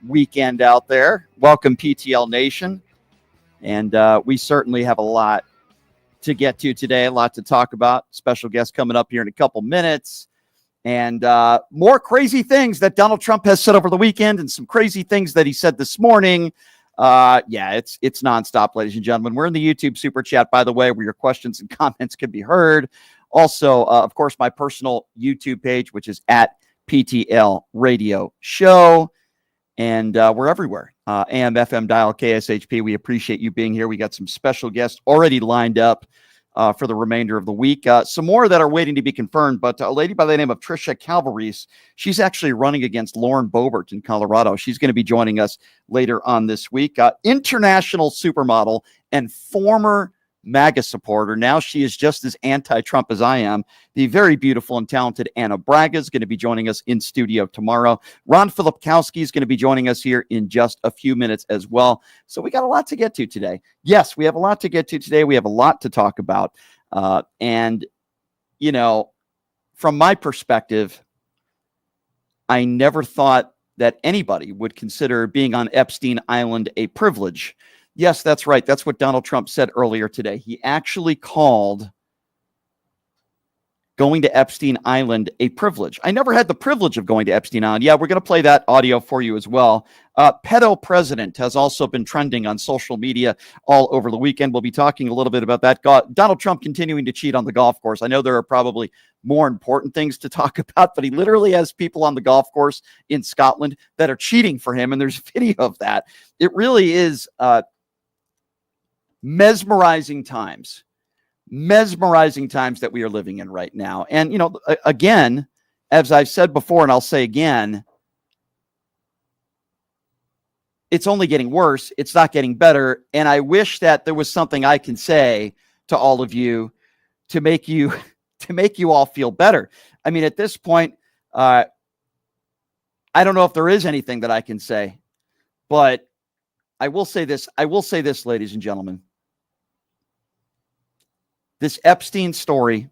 weekend out there. Welcome, PTL Nation. And we certainly have a lot to get to today, a lot to talk about. Special guest coming up here in a couple minutes. And more crazy things that Donald Trump has said over the weekend and some crazy things that he said this morning. It's nonstop, ladies and gentlemen. We're in the YouTube Super Chat, by the way, where your questions and comments can be heard. Also, of course, my personal YouTube page, which is at PTL Radio Show. And we're everywhere. AM, FM, dial, KSHP. We appreciate you being here. We got some special guests already lined up for the remainder of the week. Some more that are waiting to be confirmed, but a lady by the name of Tricia Calvarese, she's actually running against Lauren Boebert in Colorado. She's going to be joining us later on this week. International supermodel and former MAGA supporter. Now she is just as anti-Trump as I am. The very beautiful and talented Anna Braga is going to be joining us in studio tomorrow. Ron Filipkowski is going to be joining us here in just a few minutes as well. So we got a lot to get to today. Yes, we have a lot to get to today. We have a lot to talk about. And, you know, from my perspective, I never thought that anybody would consider being on Epstein Island a privilege. Yes, that's right. That's what Donald Trump said earlier today. He actually called going to Epstein Island a privilege. I never had the privilege of going to Epstein Island. Yeah, we're going to play that audio for you as well. Pedo President has also been trending on social media all over the weekend. We'll be talking a little bit about that. Donald Trump continuing to cheat on the golf course. I know there are probably more important things to talk about, but he literally has people on the golf course in Scotland that are cheating for him, and there's video of that. It really is mesmerizing times that we are living in right now. And, you know, again, as I've said before, and I'll say again, it's only getting worse. It's not getting better. And I wish that there was something I can say to all of you to make you all feel better. I mean, at this point, I don't know if there is anything that I can say, but I will say this, ladies and gentlemen. This Epstein story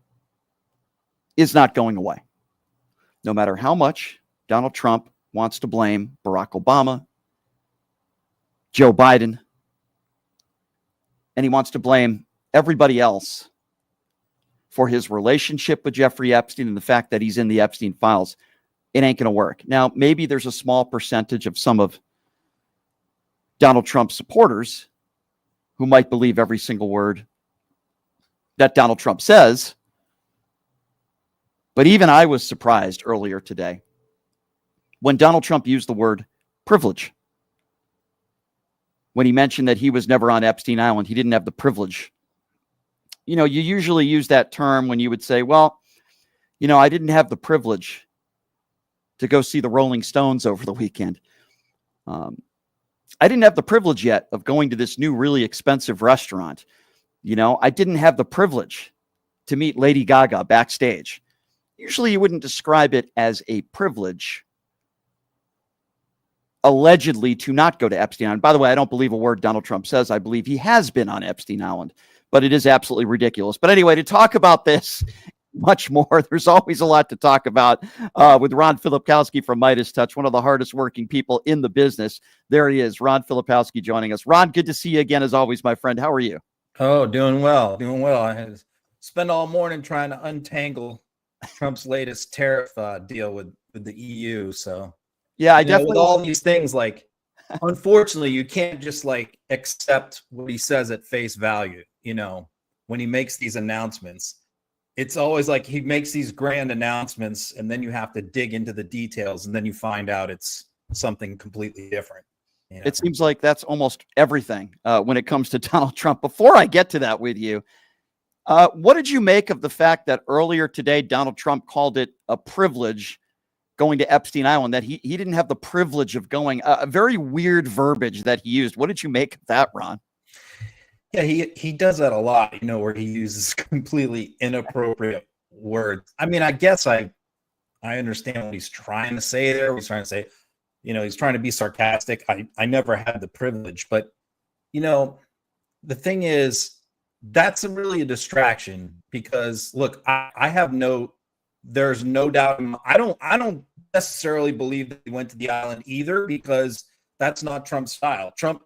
is not going away. No matter how much Donald Trump wants to blame Barack Obama, Joe Biden, and he wants to blame everybody else for his relationship with Jeffrey Epstein and the fact that he's in the Epstein files, it ain't going to work. Now, maybe there's a small percentage of some of Donald Trump's supporters who might believe every single word that Donald Trump says. But even I was surprised earlier today when Donald Trump used the word privilege. When he mentioned that he was never on Epstein Island, he didn't have the privilege. You know, you usually use that term when you would say, well, you know, I didn't have the privilege to go see the Rolling Stones over the weekend. I didn't have the privilege yet of going to this new really expensive restaurant. You know, I didn't have the privilege to meet Lady Gaga backstage. Usually you wouldn't describe it as a privilege, allegedly, to not go to Epstein Island. By the way, I don't believe a word Donald Trump says. I believe he has been on Epstein Island, but it is absolutely ridiculous. But anyway, to talk about this much more, there's always a lot to talk about with Ron Filipkowski from Midas Touch, one of the hardest working people in the business. There he is, Ron Filipkowski joining us. Ron, good to see you again as always, my friend. How are you? Oh, doing well. I had to spend all morning trying to untangle Trump's latest tariff deal with the EU. So yeah, I definitely with all these things, like, unfortunately, you can't just like accept what he says at face value. You know, when he makes these announcements, it's always like he makes these grand announcements, and then you have to dig into the details, and then you find out it's something completely different. You know? It seems like that's almost everything when it comes to Donald Trump. Before I get to that with you, what did you make of the fact that earlier today, Donald Trump called it a privilege going to Epstein Island, that he didn't have the privilege of going, a very weird verbiage that he used. What did you make of that, Ron? Yeah, he does that a lot, you know, where he uses completely inappropriate words. I mean, I guess I understand what he's trying to say there. He's trying to say, you know, he's trying to be sarcastic. I never had the privilege, but, you know, the thing is, that's really a distraction because, look, there's no doubt. I don't necessarily believe that he went to the island either, because That's not Trump's style. Trump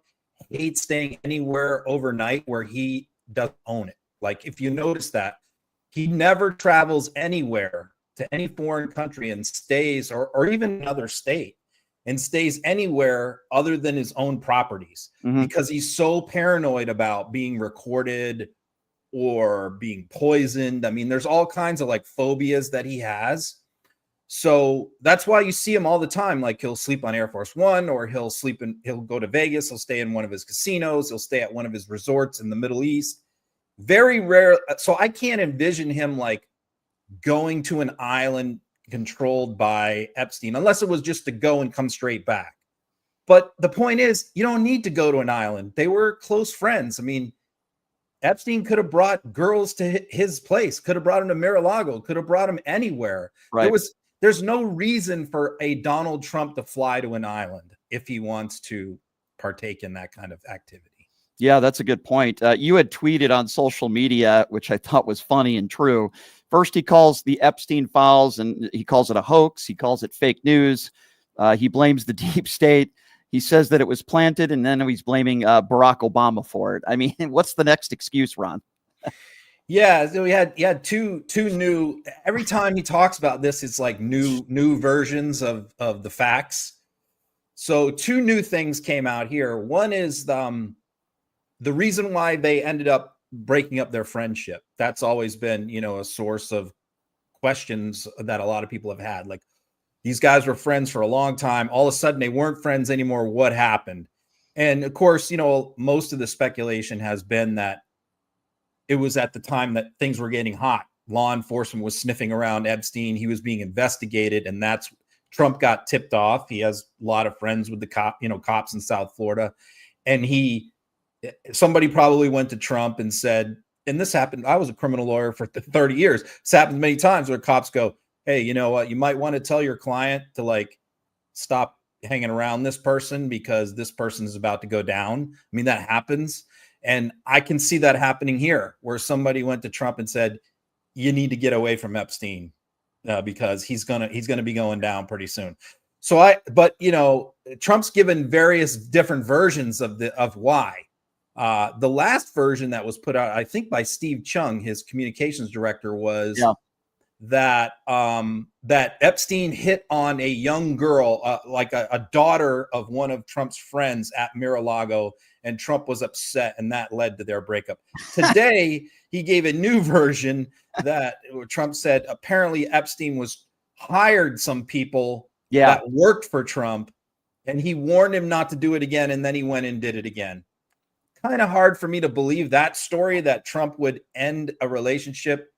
hates staying anywhere overnight where he doesn't own it. Like, if you notice that, he never travels anywhere to any foreign country and stays, or even another state, and stays anywhere other than his own properties, because he's so paranoid about being recorded or being poisoned. I mean, there's all kinds of like phobias that he has. So that's why you see him all the time. Like, he'll sleep on Air Force One, or he'll go to Vegas. He'll stay in one of his casinos. He'll stay at one of his resorts in the Middle East. Very rare. So I can't envision him like going to an island controlled by Epstein, unless it was just to go and come straight back. But the point is, you don't need to go to an island. They were close friends. I mean, Epstein could have brought girls to his place, could have brought him to Mar-a-Lago, could have brought him anywhere. Right. There's no reason for a Donald Trump to fly to an island if he wants to partake in that kind of activity. Yeah, that's a good point. You had tweeted on social media, which I thought was funny and true. First, he calls the Epstein files, and he calls it a hoax. He calls it fake news. He blames the deep state. He says that it was planted, and then he's blaming Barack Obama for it. I mean, what's the next excuse, Ron? Yeah, so he had two new. Every time he talks about this, it's like new versions of the facts. So two new things came out here. One is the reason why they ended up breaking up their friendship. That's always been, a source of questions that a lot of people have had. Like, these guys were friends for a long time. All of a sudden, they weren't friends anymore. What happened? And of course, most of the speculation has been that it was at the time that things were getting hot. Law enforcement was sniffing around Epstein. He was being investigated, and that's Trump got tipped off. He has a lot of friends with the cops in South Florida, and somebody probably went to Trump and said, and this happened. I was a criminal lawyer for 30 years. This happens many times where cops go, hey, you know what? You might want to tell your client to like stop hanging around this person because this person is about to go down. I mean, that happens. And I can see that happening here, where somebody went to Trump and said, you need to get away from Epstein because he's going to be going down pretty soon. But Trump's given various different versions of why. The last version that was put out, I think by Steve Chung, his communications director, was that Epstein hit on a young girl, like a daughter of one of Trump's friends at Mar-a-Lago, and Trump was upset, and that led to their breakup. Today, he gave a new version that Trump said apparently Epstein hired some people that worked for Trump, and he warned him not to do it again, and then he went and did it again. Kind of hard for me to believe that story, that Trump would end a relationship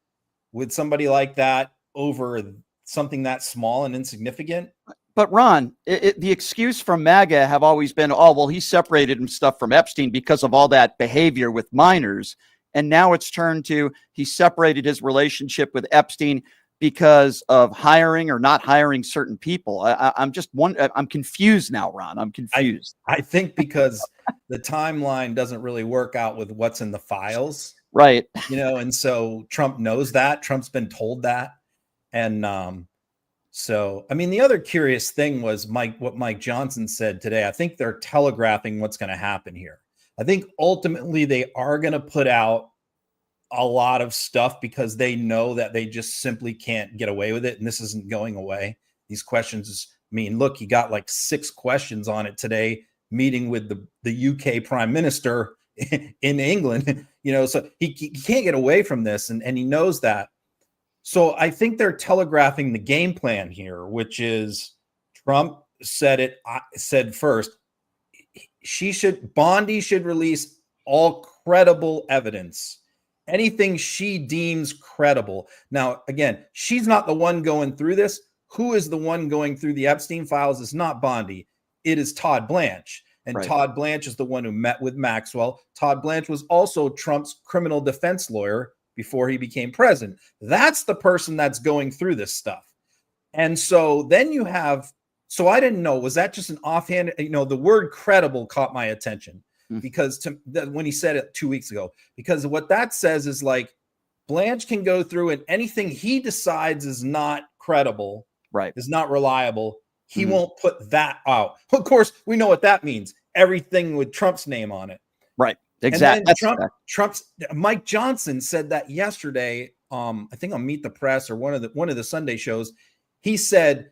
with somebody like that over something that small and insignificant. But Ron, the excuse from MAGA have always been, oh, well, he separated himself from Epstein because of all that behavior with minors. And now it's turned to he separated his relationship with Epstein because of hiring or not hiring certain people. I'm confused now, Ron. I'm confused. I think because the timeline doesn't really work out with what's in the files. Right. And so Trump knows that. Trump's been told that. And so, I mean, the other curious thing was what Mike Johnson said today. I think they're telegraphing what's going to happen here. I think ultimately they are going to put out a lot of stuff because they know that they just simply can't get away with it. And this isn't going away. These questions, look, he got like 6 questions on it today, meeting with the UK prime minister in England, so he can't get away from this. And he knows that. So I think they're telegraphing the game plan here, which is Trump said first, Bondi should release all credible evidence, anything she deems credible. Now, again, she's not the one going through this. Who is the one going through the Epstein files? It's not Bondi. It is Todd Blanche. And right. Todd Blanche is the one who met with Maxwell. Todd Blanche was also Trump's criminal defense lawyer before he became president. That's the person that's going through this stuff. And so then you have, so I didn't know, was that just an offhand, the word credible caught my attention because when he said it 2 weeks ago, because what that says is like Blanche can go through and anything he decides is not credible, right, is not reliable, He won't put that out. Of course, we know what that means. Everything with Trump's name on it. Right. Exactly. And then Trump's Mike Johnson said that yesterday. I think on Meet the Press or one of the Sunday shows. He said,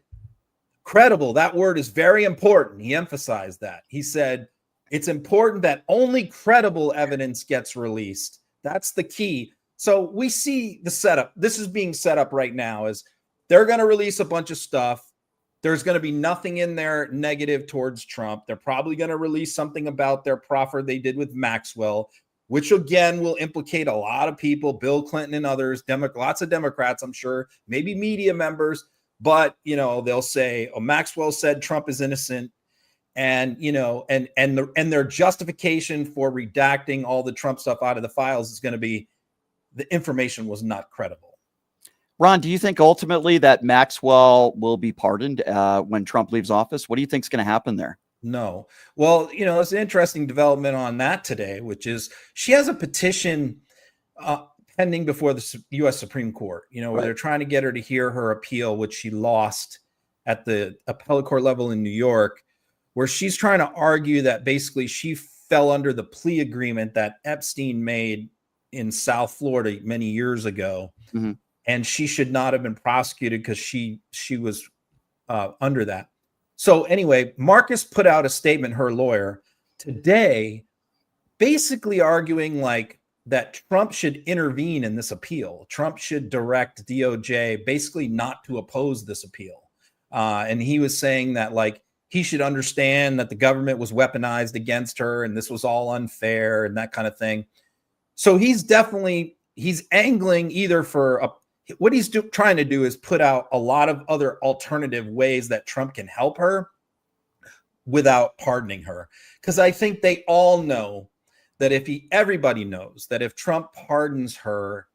credible. That word is very important. He emphasized that. He said it's important that only credible evidence gets released. That's the key. So we see the setup. This is being set up right now. Is they're going to release a bunch of stuff. There's going to be nothing in there negative towards Trump. They're probably going to release something about their proffer they did with Maxwell, which again will implicate a lot of people, Bill Clinton and others, lots of Democrats, I'm sure, maybe media members. But, they'll say, oh, Maxwell said Trump is innocent. And, and their justification for redacting all the Trump stuff out of the files is going to be the information was not credible. Ron, do you think ultimately that Maxwell will be pardoned when Trump leaves office? What do you think is going to happen there? No. Well, it's an interesting development on that today, which is she has a petition pending before the U.S. Supreme Court, where they're trying to get her to hear her appeal, which she lost at the appellate court level in New York, where she's trying to argue that basically she fell under the plea agreement that Epstein made in South Florida many years ago. Mm-hmm. And she should not have been prosecuted because she was under that. So anyway, Marcus put out a statement, her lawyer, today, basically arguing like that Trump should intervene in this appeal. Trump should direct DOJ basically not to oppose this appeal. And he was saying that like he should understand that the government was weaponized against her and this was all unfair and that kind of thing. So he's angling either for what he's trying to do is put out a lot of other alternative ways that Trump can help her without pardoning her. Because I think they all know that everybody knows that if Trump pardons her,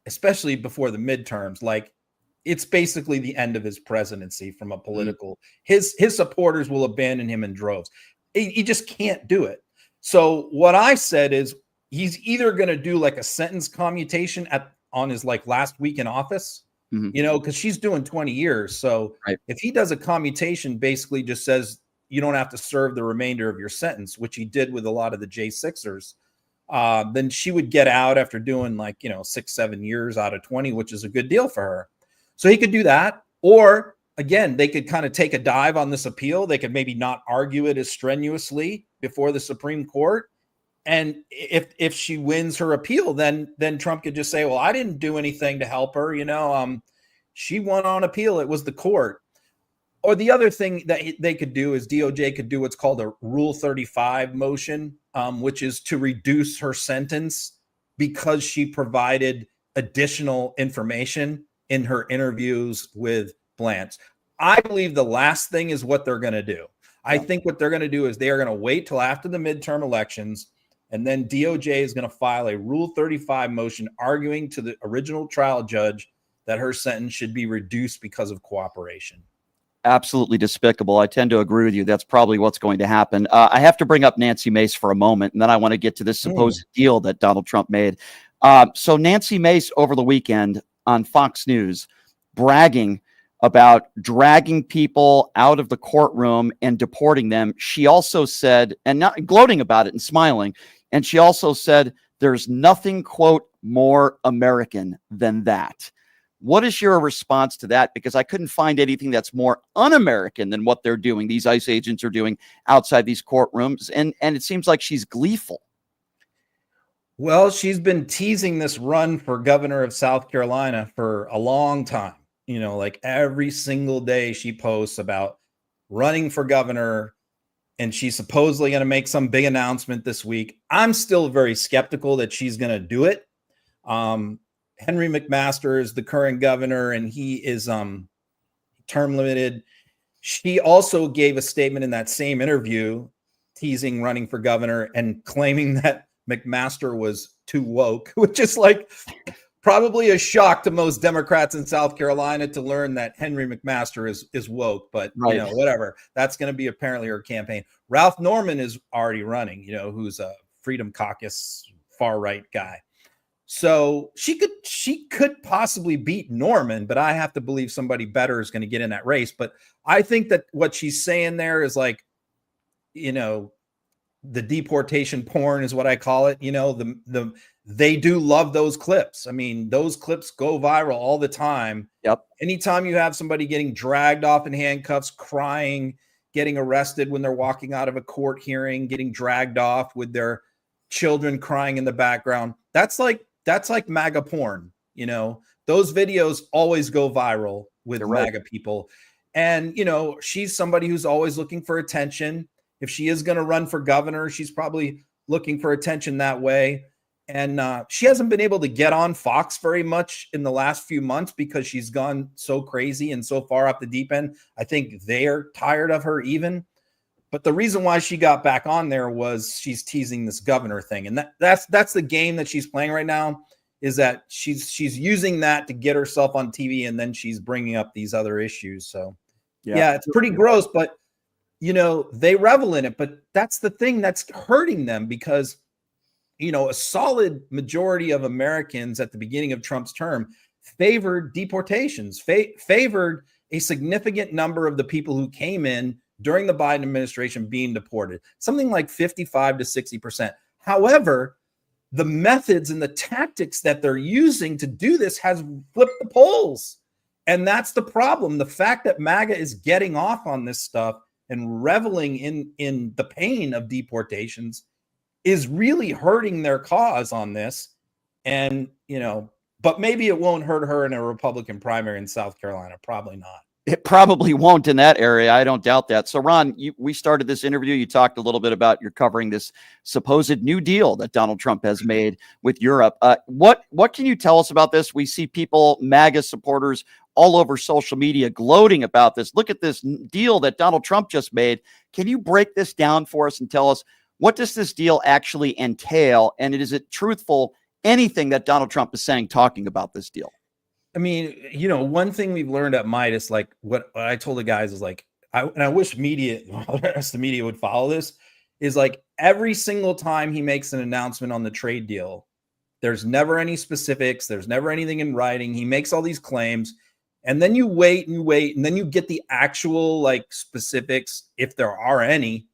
especially before the midterms, like it's basically the end of his presidency from a political, his supporters will abandon him in droves. He just can't do it. So what I said is he's either going to do like a sentence commutation on his like last week in office, because she's doing 20 years. So if he does a commutation, basically just says you don't have to serve the remainder of your sentence, which he did with a lot of the J6ers, then she would get out after doing 6-7 years out of 20, which is a good deal for her. So he could do that. Or again, they could kind of take a dive on this appeal. They could maybe not argue it as strenuously before the Supreme Court. And if she wins her appeal, then Trump could just say, well, I didn't do anything to help her. She won on appeal. It was the court. Or the other thing that they could do is DOJ could do what's called a Rule 35 motion, which is to reduce her sentence because she provided additional information in her interviews with Vance. I believe the last thing is what they're going to do. I think what they're going to do is they are going to wait till after the midterm elections. And then DOJ is going to file a Rule 35 motion arguing to the original trial judge that her sentence should be reduced because of cooperation. Absolutely despicable. I tend to agree with you. That's probably what's going to happen. I have to bring up Nancy Mace for a moment, and then I want to get to this supposed deal that Donald Trump made. So Nancy Mace over the weekend on Fox News bragging about dragging people out of the courtroom and deporting them. She also said, and not gloating about it and smiling, and she also said, there's nothing, quote, more American than that. What is your response to that? Because I couldn't find anything that's more un-American than what they're doing. These ICE agents are doing outside these courtrooms. And it seems like she's gleeful. Well, she's been teasing this run for governor of South Carolina for a long time. Like every single day she posts about running for governor, and she's supposedly going to make some big announcement this week. I'm still very skeptical that she's going to do it. Henry McMaster is the current governor, and he is term limited. She also gave a statement in that same interview teasing running for governor and claiming that McMaster was too woke, which is like probably a shock to most Democrats in South Carolina to learn that Henry McMaster is woke, but whatever. That's going to be apparently her campaign. Ralph Norman is already running, who's a Freedom Caucus far right guy. So she could possibly beat Norman, but I have to believe somebody better is going to get in that race. But I think that what she's saying there is like, you know, the deportation porn is what I call it. You know, they do love those clips. I mean, those clips go viral all the time. Yep. Anytime you have somebody getting dragged off in handcuffs, crying, getting arrested when they're walking out of a court hearing, getting dragged off with their children crying in the background, that's like MAGA porn. You know, those videos always go viral with MAGA people. And, you know, she's somebody who's always looking for attention. If she is going to run for governor, she's probably looking for attention that way. And she hasn't been able to get on Fox very much in the last few months because she's gone so crazy and so far off the deep end. I think they're tired of her even. But the reason why she got back on there was she's teasing this governor thing. And that's the game that she's playing right now, is that she's using that to get herself on TV, and then she's bringing up these other issues. So, yeah, it's pretty gross, but, you know, they revel in it. But that's the thing that's hurting them, because, you know, a solid majority of Americans at the beginning of Trump's term favored deportations, favored a significant number of the people who came in during the Biden administration being deported, something like 55 to 60%. However, the methods and the tactics that they're using to do this has flipped the polls. And that's the problem. The fact that MAGA is getting off on this stuff and reveling in the pain of deportations is really hurting their cause on this. And, you know, but maybe it won't hurt her in a Republican primary in South Carolina. Probably not. It probably won't in that area. I don't doubt that. So, Ron, we started this interview. You talked a little bit about you're covering this supposed new deal that Donald Trump has made with Europe. What can you tell us about this? We see people, MAGA supporters, all over social media gloating about this. Look at this deal that Donald Trump just made. Can you break this down for us and tell us, what does this deal actually entail? And is it truthful, anything that Donald Trump is saying, talking about this deal? I mean, you know, one thing we've learned at Midas, like what I told the guys is like, I wish media, the rest of the media would follow this, is like every single time he makes an announcement on the trade deal, there's never any specifics. There's never anything in writing. He makes all these claims, and then you wait and wait, and then you get the actual like specifics, if there are any,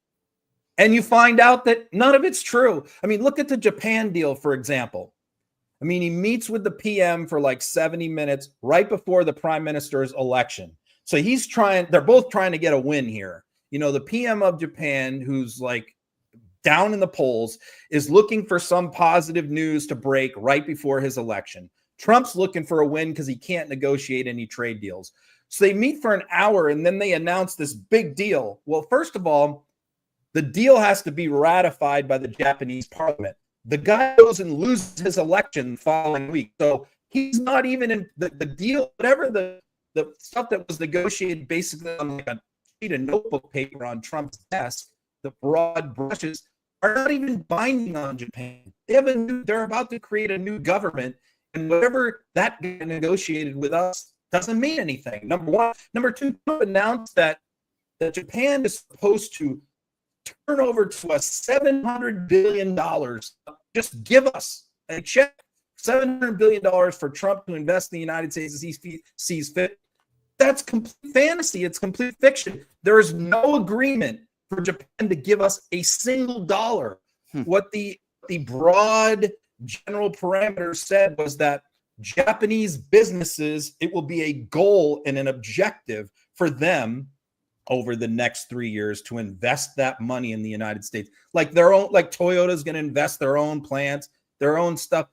and you find out that none of it's true. I mean, look at the Japan deal, for example. I mean, he meets with the PM for like 70 minutes right before the prime minister's election. So they're both trying to get a win here. You know, the PM of Japan, who's like down in the polls, is looking for some positive news to break right before his election. Trump's looking for a win because he can't negotiate any trade deals. So they meet for an hour, and then they announce this big deal. Well, first of all, the deal has to be ratified by the Japanese parliament. The guy goes and loses his election the following week. So he's not even in the deal, whatever the stuff that was negotiated basically on like a sheet of notebook paper on Trump's desk, the broad brushes are not even binding on Japan. They're about to create a new government, and whatever that negotiated with us doesn't mean anything. Number one. Number two, Trump announced that Japan is supposed to turn over to us $700 billion. Just give us a check, $700 billion for Trump to invest in the United States as he sees fit. That's complete fantasy. It's complete fiction. There is no agreement for Japan to give us a single dollar. What the broad general parameters said was that Japanese businesses, it will be a goal and an objective for them over the next 3 years to invest that money in the United States. Like Toyota's going to invest their own plants, their own stuff,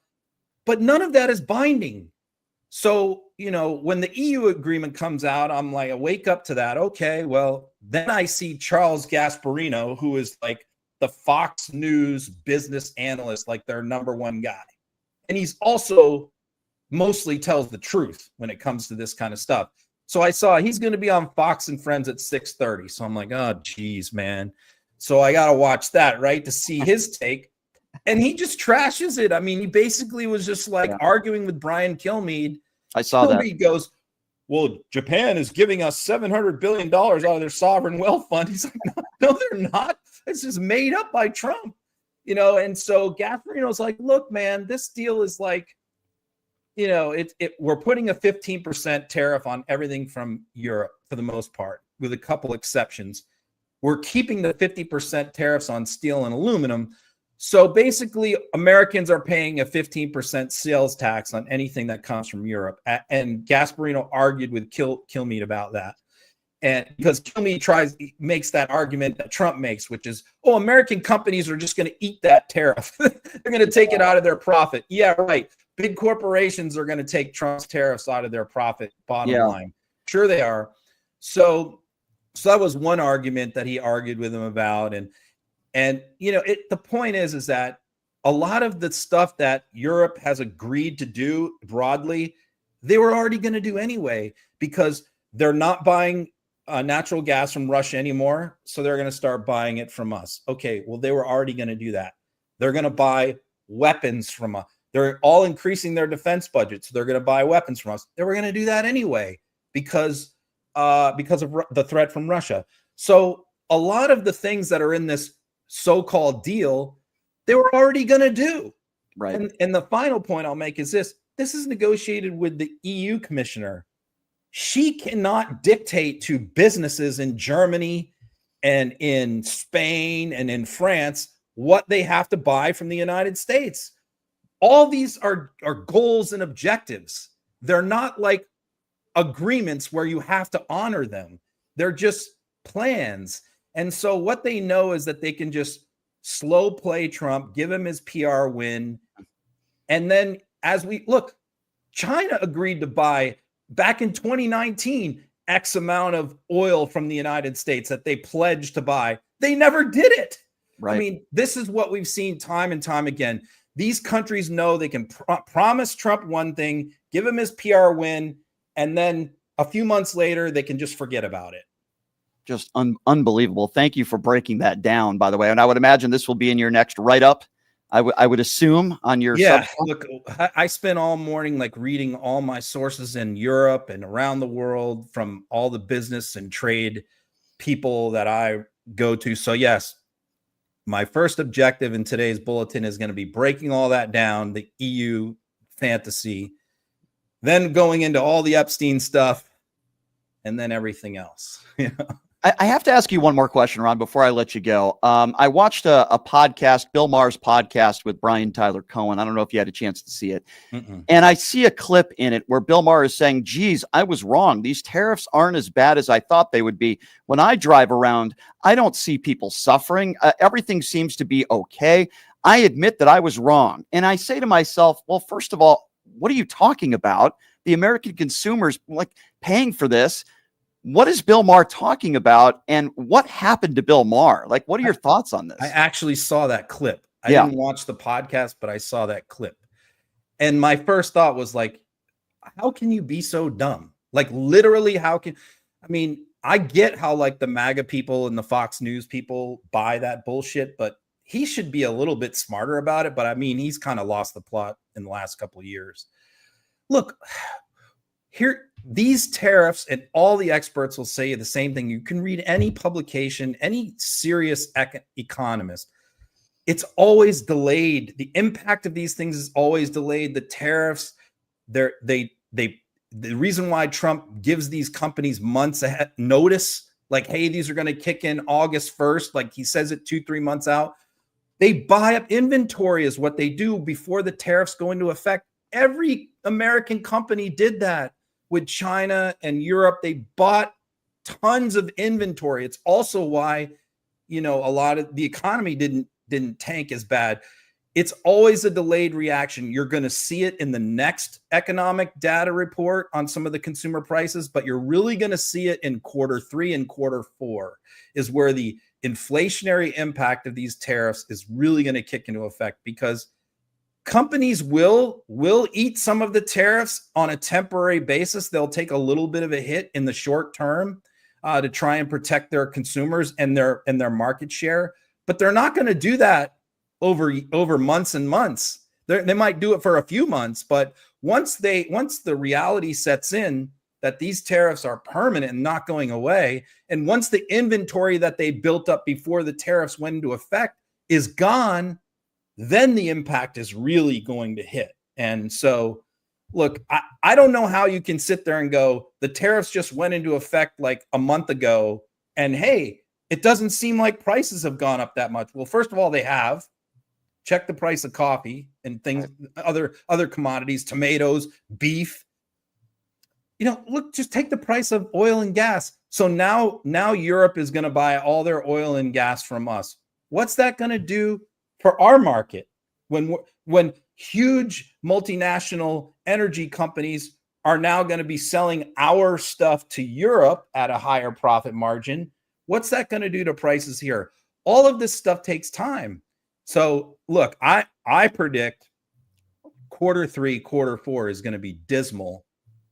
but none of that is binding. So, you know, when the EU agreement comes out, I'm like, I wake up to that. Okay, well, then I see Charles Gasparino, who is like the Fox News business analyst, like their number one guy. And he's also mostly tells the truth when it comes to this kind of stuff. So I saw he's going to be on Fox and Friends at 6:30. So I'm like, oh, geez, man. So I got to watch that, right, to see his take. And he just trashes it. I mean, he basically was just like arguing with Brian Kilmeade. I saw that. He goes, well, Japan is giving us $700 billion out of their sovereign wealth fund. He's like, no, they're not. It's just made up by Trump. And so Gasparino's like, look, man, this deal is like, we're putting a 15% tariff on everything from Europe for the most part, with a couple exceptions. We're keeping the 50% tariffs on steel and aluminum. So basically, Americans are paying a 15% sales tax on anything that comes from Europe. And Gasparino argued with Kilmeade about that. And because Kilmeade makes that argument that Trump makes, which is, American companies are just going to eat that tariff. They're going to take it out of their profit. Yeah, right. Big corporations are going to take Trump's tariffs out of their profit bottom line. Sure they are. So that was one argument that he argued with him about. And the point is that a lot of the stuff that Europe has agreed to do broadly, they were already going to do anyway, because they're not buying natural gas from Russia anymore. So they're going to start buying it from us. Okay, well, they were already going to do that. They're going to buy weapons from us. They're all increasing their defense budget. So they're going to buy weapons from us. They were going to do that anyway because of the threat from Russia. So a lot of the things that are in this so-called deal, they were already going to do. Right. And the final point I'll make is this is negotiated with the EU commissioner. She cannot dictate to businesses in Germany and in Spain and in France what they have to buy from the United States. All these are goals and objectives. They're not like agreements where you have to honor them. They're just plans. And so what they know is that they can just slow play Trump, give him his PR win. And then as we look, China agreed to buy back in 2019 X amount of oil from the United States that they pledged to buy. They never did it. Right. I mean, this is what we've seen time and time again. These countries know they can promise Trump one thing, give him his PR win, and then a few months later, they can just forget about it. Just unbelievable. Thank you for breaking that down, by the way. And I would imagine this will be in your next write-up. I would assume on your Look, I spent all morning reading all my sources in Europe and around the world from all the business and trade people that I go to. So yes, my first objective in today's bulletin is going to be breaking all that down, the EU fantasy, then going into all the Epstein stuff, and then everything else. I have to ask you one more question, Ron, before I let you go. I watched a podcast, Bill Maher's podcast with Brian Tyler Cohen. I don't know if you had a chance to see it. And I see a clip in it where Bill Maher is saying, geez, I was wrong. These tariffs aren't as bad as I thought they would be. When I drive around, I don't see people suffering. Everything seems to be okay. I admit that I was wrong. And I say to myself, well, first of all, what are you talking about? The American consumers paying for this. What is Bill Maher talking about, and what happened to Bill Maher? What are your thoughts on this? I actually saw that clip. I didn't watch the podcast, but I saw that clip. And my first thought was how can you be so dumb? Literally, I get how the MAGA people and the Fox News people buy that bullshit, but he should be a little bit smarter about it. But he's kind of lost the plot in the last couple of years. Look, these tariffs, and all the experts will say the same thing. You can read any publication, any serious economist. It's always delayed. The impact of these things is always delayed. The tariffs, the reason why Trump gives these companies months ahead notice, hey, these are going to kick in August 1st. He says it 2-3 months out. They buy up inventory is what they do before the tariffs go into effect. Every American company did that. With China and Europe, they bought tons of inventory. It's also why, a lot of the economy didn't tank as bad. It's always a delayed reaction. You're going to see it in the next economic data report on some of the consumer prices, but you're really going to see it in Q3 and Q4 is where the inflationary impact of these tariffs is really going to kick into effect, because companies will eat some of the tariffs on a temporary basis. They'll take a little bit of a hit in the short term to try and protect their consumers and their market share, but they're not going to do that over months and months. They might do it for a few months, but once the reality sets in that these tariffs are permanent and not going away, and once the inventory that they built up before the tariffs went into effect is gone, then the impact is really going to hit. And so, look, I don't know how you can sit there and go, the tariffs just went into effect like a month ago, and hey, it doesn't seem like prices have gone up that much. Well, first of all, they have. Check the price of coffee and things, other commodities, tomatoes, beef. Look, just take the price of oil and gas. So now Europe is going to buy all their oil and gas from us. What's that going to do for our market when huge multinational energy companies are now going to be selling our stuff to Europe at a higher profit margin? What's that going to do to prices here? All of this stuff takes time. So look, I predict quarter 3, quarter 4 is going to be dismal.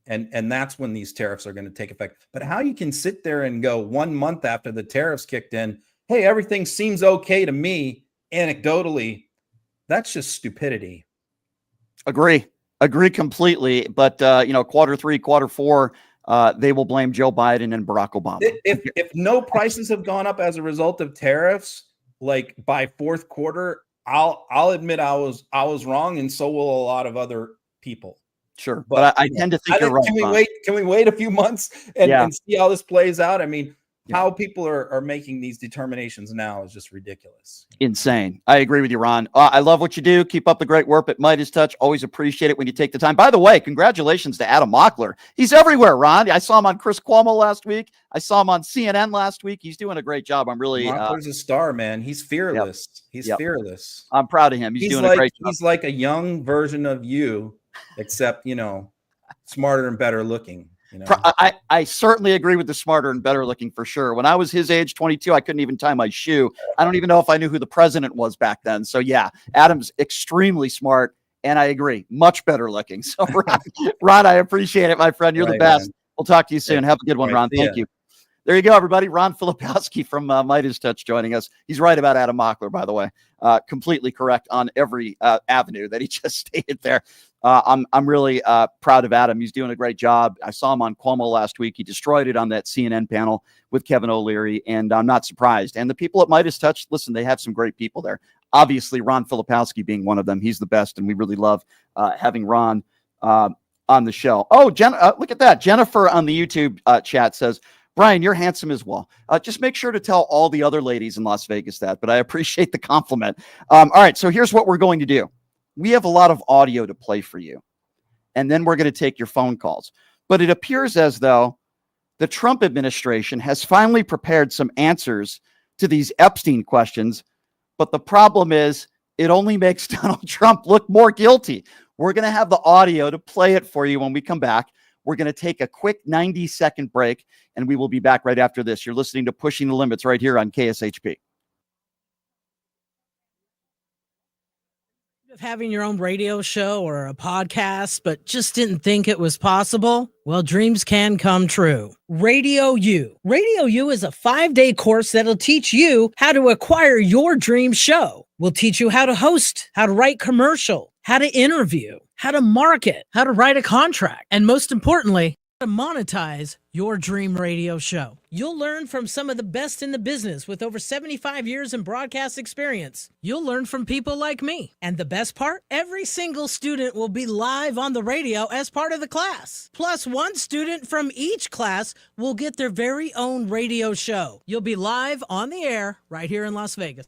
And that's when these tariffs are going to take effect. But how you can sit there and go 1 month after the tariffs kicked in, hey, everything seems okay to me, anecdotally, that's just stupidity. Agree completely. But quarter 3, quarter 4, they will blame Joe Biden and Barack Obama. If no prices have gone up as a result of tariffs, like by fourth quarter, I'll admit I was wrong, and so will a lot of other people. Sure, but I tend to think you're right. Can we wait a few months and see how this plays out? I mean, how people are making these determinations now is just ridiculous. Insane. I agree with you, Ron. I love what you do. Keep up the great work at Midas Touch. Always appreciate it when you take the time. By the way, congratulations to Adam Mockler. He's everywhere, Ron. I saw him on Chris Cuomo last week. I saw him on CNN last week. He's doing a great job. I'm really Mockler's a star, man. He's fearless. He's fearless. I'm proud of him. He's doing a great job. He's like a young version of you, except smarter and better looking. I certainly agree with the smarter and better looking for sure. When I was his age, 22, I couldn't even tie my shoe. I don't even know if I knew who the president was back then. So yeah, Adam's extremely smart, and I agree, much better looking. So Ron, I appreciate it, my friend. You're the best. Man. We'll talk to you soon. Have a good one, Ron. Thank you. There you go, everybody. Ron Filipowski from Midas Touch joining us. He's right about Adam Mockler, by the way. Completely correct on every avenue that he just stated there. I'm really proud of Adam. He's doing a great job. I saw him on Cuomo last week. He destroyed it on that CNN panel with Kevin O'Leary, and I'm not surprised. And the people at Midas Touch, listen, they have some great people there. Obviously, Ron Filipowski being one of them. He's the best, and we really love having Ron on the show. Oh, look at that. Jennifer on the YouTube chat says, Brian, you're handsome as well. Just make sure to tell all the other ladies in Las Vegas that, but I appreciate the compliment. All right, so here's what we're going to do. We have a lot of audio to play for you, and then we're going to take your phone calls. But it appears as though the Trump administration has finally prepared some answers to these Epstein questions, but the problem is it only makes Donald Trump look more guilty. We're going to have the audio to play it for you when we come back. We're going to take a quick 90-second break, and we will be back right after this. You're listening to Pushing the Limits right here on KSHP. Having your own radio show or a podcast, but just didn't think it was possible? Well, dreams can come true. Radio U. Radio U is a 5-day course that'll teach you how to acquire your dream show. We'll teach you how to host, how to write commercial, how to interview, how to market, how to write a contract, and most importantly, how to monetize your dream radio show. You'll learn from some of the best in the business with over 75 years in broadcast experience. You'll learn from people like me. And the best part? Every single student will be live on the radio as part of the class. Plus, one student from each class will get their very own radio show. You'll be live on the air right here in Las Vegas.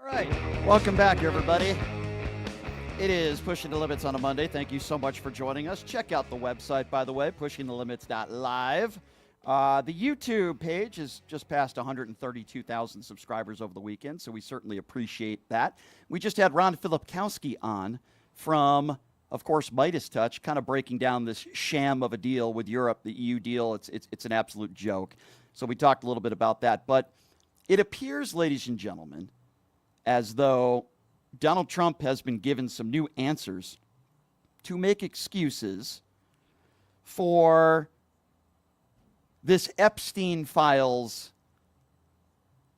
right, welcome back, everybody. It is Pushing the Limits on a Monday. Thank you so much for joining us. Check out the website, by the way, pushingthelimits.live. The YouTube page has just passed 132,000 subscribers over the weekend, so we certainly appreciate that. We just had Ron Filipkowski on from, of course, Midas Touch, kind of breaking down this sham of a deal with Europe, the EU deal. It's an absolute joke. So we talked a little bit about that. But it appears, ladies and gentlemen, as though Donald Trump has been given some new answers to make excuses for this Epstein files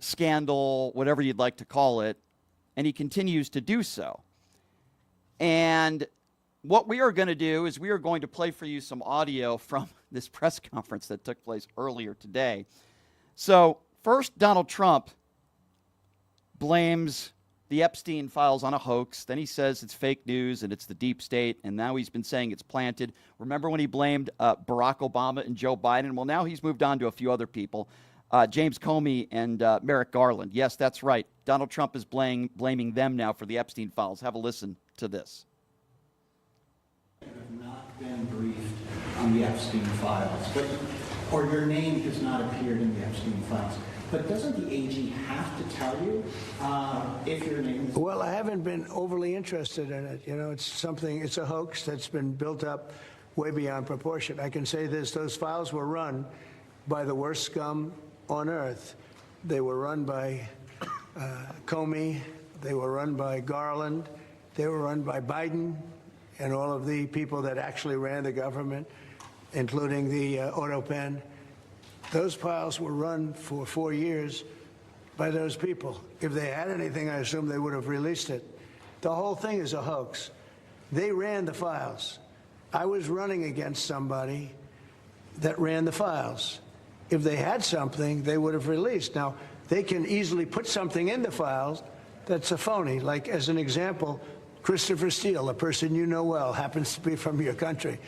scandal, whatever you'd like to call it, and he continues to do so. And what we are going to do is we are going to play for you some audio from this press conference that took place earlier today. So first, Donald Trump blames the Epstein files on a hoax. Then he says it's fake news and it's the deep state. And now he's been saying it's planted. Remember when he blamed Barack Obama and Joe Biden? Well, now he's moved on to a few other people. James Comey and Merrick Garland. Yes, that's right. Donald Trump is blaming them now for the Epstein files. Have a listen to this. Have not been briefed on the Epstein files, or your name has not appeared in the Epstein files. But doesn't the AG have to tell you if your name is... Well, I haven't been overly interested in it. You know, it's a hoax that's been built up way beyond proportion. I can say this, those files were run by the worst scum on earth. They were run by Comey, they were run by Garland, they were run by Biden and all of the people that actually ran the government, including the auto pen. Those files were run for 4 years by those people. If they had anything, I assume they would have released it. The whole thing is a hoax. They ran the files. I was running against somebody that ran the files. If they had something, they would have released. Now, they can easily put something in the files that's a phony. Like, as an example, Christopher Steele, a person you know well, happens to be from your country.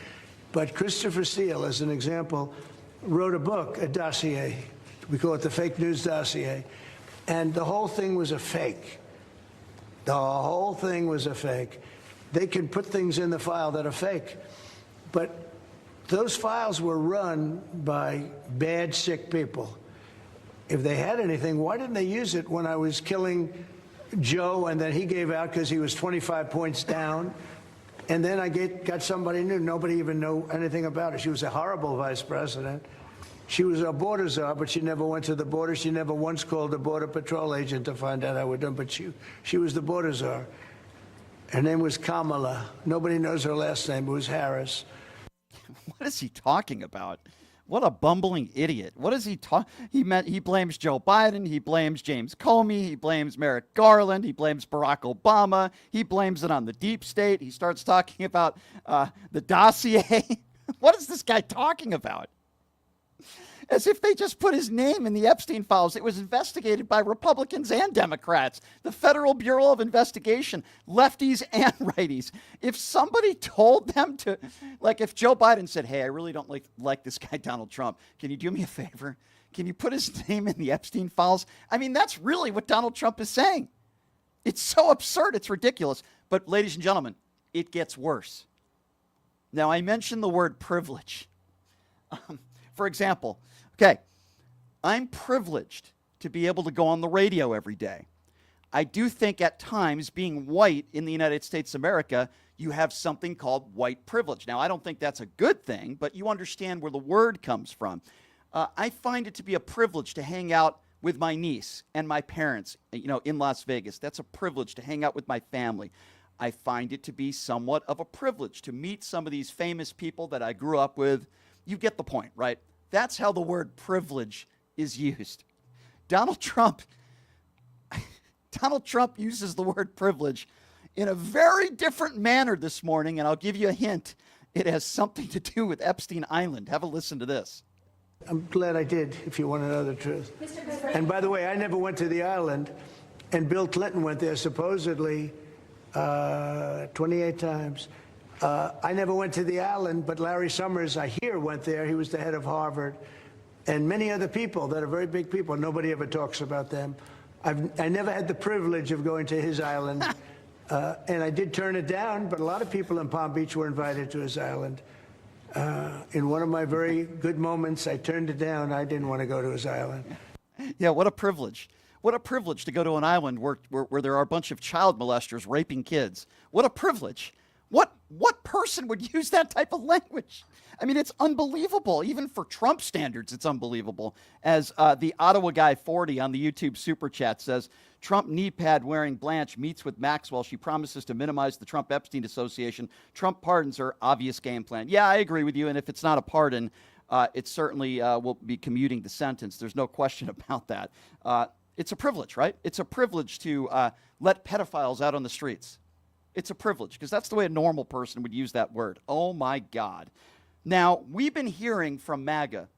But Christopher Steele, as an example, wrote a book, a dossier. We call it the fake news dossier. And the whole thing was a fake. The whole thing was a fake. They can put things in the file that are fake. But those files were run by bad, sick people. If they had anything, why didn't they use it when I was killing Joe and then he gave out because he was 25 points down? And then I got somebody new. Nobody even knew anything about it. She was a horrible vice president. She was a border czar, but she never went to the border. She never once called a border patrol agent to find out how we're done. But she was the border czar. Her name was Kamala. Nobody knows her last name. It was Harris. What is he talking about? What a bumbling idiot. What is he talking? He blames Joe Biden. He blames James Comey. He blames Merrick Garland. He blames Barack Obama. He blames it on the deep state. He starts talking about the dossier. What is this guy talking about? As if they just put his name in the Epstein files. It was investigated by Republicans and Democrats, the Federal Bureau of Investigation, lefties and righties. If somebody told them to, like if Joe Biden said, hey, I really don't like this guy, Donald Trump, can you do me a favor? Can you put his name in the Epstein files? I mean, that's really what Donald Trump is saying. It's so absurd. It's ridiculous. But ladies and gentlemen, it gets worse. Now, I mentioned the word privilege. For example, okay, I'm privileged to be able to go on the radio every day. I do think at times, being white in the United States of America, you have something called white privilege. Now, I don't think that's a good thing, but you understand where the word comes from. I find it to be a privilege to hang out with my niece and my parents, in Las Vegas. That's a privilege to hang out with my family. I find it to be somewhat of a privilege to meet some of these famous people that I grew up with. You get the point, right? That's how the word privilege is used. Donald Trump uses the word privilege in a very different manner this morning, and I'll give you a hint. It has something to do with Epstein Island. Have a listen to this. I'm glad I did, if you want to know the truth. And by the way, I never went to the island, and Bill Clinton went there supposedly 28 times. I never went to the island, but Larry Summers, I hear, went there. He was the head of Harvard. And many other people that are very big people. Nobody ever talks about them. I never had the privilege of going to his island, and I did turn it down, but a lot of people in Palm Beach were invited to his island. In one of my very good moments, I turned it down. I didn't want to go to his island. Yeah, what a privilege. What a privilege to go to an island where there are a bunch of child molesters raping kids. What a privilege. What person would use that type of language? I mean, it's unbelievable. Even for Trump standards, it's unbelievable. As the Ottawa Guy 40 on the YouTube Super Chat says, Trump knee pad wearing Blanche meets with Maxwell. She promises to minimize the Trump-Epstein association. Trump pardons her. Obvious game plan. Yeah, I agree with you. And if it's not a pardon, it certainly will be commuting the sentence. There's no question about that. It's a privilege, right? It's a privilege to let pedophiles out on the streets. It's a privilege because that's the way a normal person would use that word. Oh, my God. Now, we've been hearing from MAGA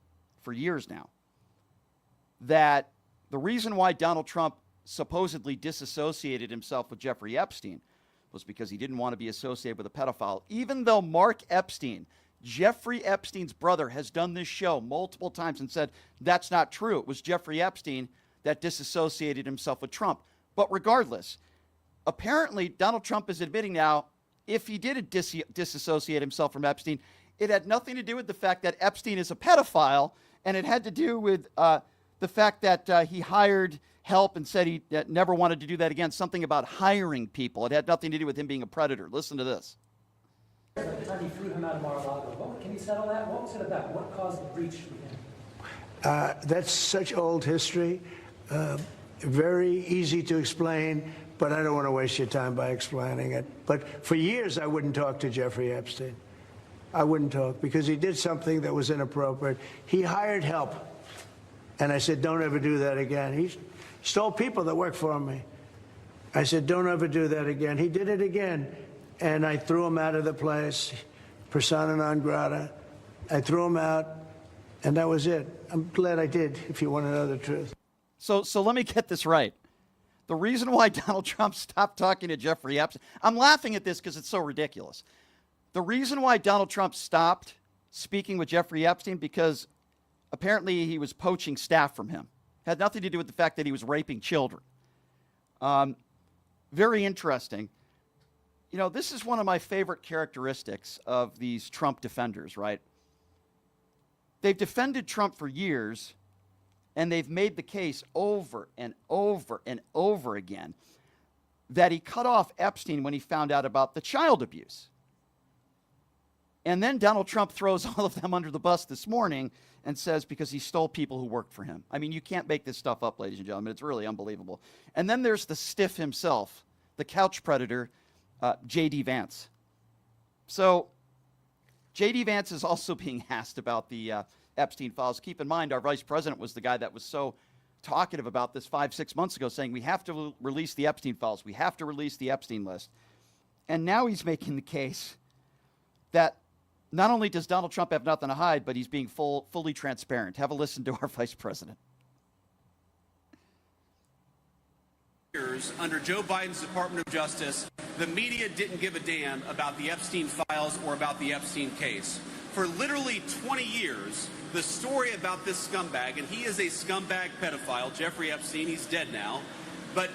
for years now that the reason why Donald Trump supposedly disassociated himself with Jeffrey Epstein was because he didn't want to be associated with a pedophile, even though Mark Epstein, Jeffrey Epstein's brother, has done this show multiple times and said that's not true. It was Jeffrey Epstein that disassociated himself with Trump. But regardless, apparently Donald Trump is admitting now if he did disassociate himself from Epstein, it had nothing to do with the fact that Epstein is a pedophile, and it had to do with the fact that he hired help and said he never wanted to do that again, something about hiring people. It had nothing to do with him being a predator. Listen to this. At the time he flew him out of Mar-a-Lago. Can you settle that? What was it about? What caused the breach with him? That's such old history. Very easy to explain, but I don't want to waste your time by explaining it. But for years, I wouldn't talk to Jeffrey Epstein. I wouldn't talk because he did something that was inappropriate. He hired help. And I said, don't ever do that again. He stole people that worked for me. I said, don't ever do that again. He did it again. And I threw him out of the place, persona non grata. I threw him out, and that was it. I'm glad I did, if you want to know the truth. So let me get this right. The reason why Donald Trump stopped talking to Jeffrey Epstein, I'm laughing at this because it's so ridiculous. The reason why Donald Trump stopped speaking with Jeffrey Epstein, because apparently he was poaching staff from him. Had nothing to do with the fact that he was raping children. Very interesting. You know, this is one of my favorite characteristics of these Trump defenders, right? They've defended Trump for years, and they've made the case over and over and over again that he cut off Epstein when he found out about the child abuse. And then Donald Trump throws all of them under the bus this morning and says because he stole people who worked for him. I mean, you can't make this stuff up, ladies and gentlemen. It's really unbelievable. And then there's the stiff himself, the couch predator, J.D. Vance. So J.D. Vance is also being asked about the Epstein files. Keep in mind, our vice president was the guy that was so talkative about this 5-6 months ago, saying we have to release the Epstein files. We have to release the Epstein list. And now he's making the case that not only does Donald Trump have nothing to hide, but he's being fully transparent. Have a listen to our vice president. Under Joe Biden's Department of Justice, the media didn't give a damn about the Epstein files or about the Epstein case. For literally 20 years, the story about this scumbag, and he is a scumbag pedophile, Jeffrey Epstein, he's dead now, but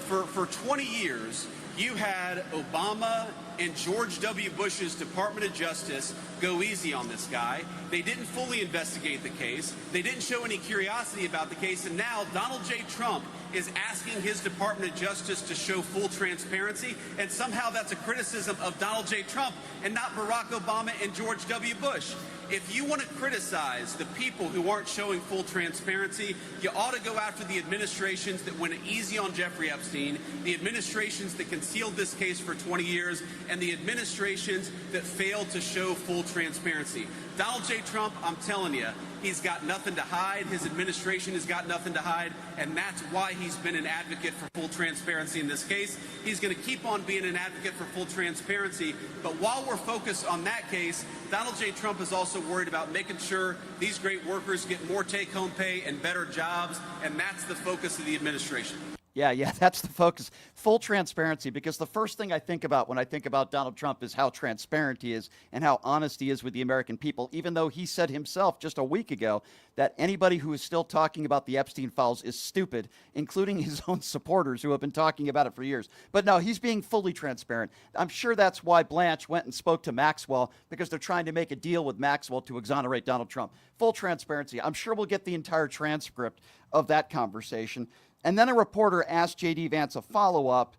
for 20 years, you had Obama and George W. Bush's Department of Justice go easy on this guy. They didn't fully investigate the case. They didn't show any curiosity about the case. And now Donald J. Trump is asking his Department of Justice to show full transparency. And somehow that's a criticism of Donald J. Trump and not Barack Obama and George W. Bush. If you want to criticize the people who aren't showing full transparency, you ought to go after the administrations that went easy on Jeffrey Epstein, the administrations that concealed this case for 20 years, and the administrations that failed to show full transparency. Donald J. Trump, I'm telling you, he's got nothing to hide. His administration has got nothing to hide, and that's why he's been an advocate for full transparency in this case. He's going to keep on being an advocate for full transparency, but while we're focused on that case, Donald J. Trump is also worried about making sure these great workers get more take-home pay and better jobs, and that's the focus of the administration. Yeah, that's the focus. Full transparency, because the first thing I think about when I think about Donald Trump is how transparent he is and how honest he is with the American people, even though he said himself just a week ago that anybody who is still talking about the Epstein files is stupid, including his own supporters who have been talking about it for years. But no, he's being fully transparent. I'm sure that's why Blanche went and spoke to Maxwell, because they're trying to make a deal with Maxwell to exonerate Donald Trump. Full transparency. I'm sure we'll get the entire transcript of that conversation. And then a reporter asked J.D. Vance a follow-up.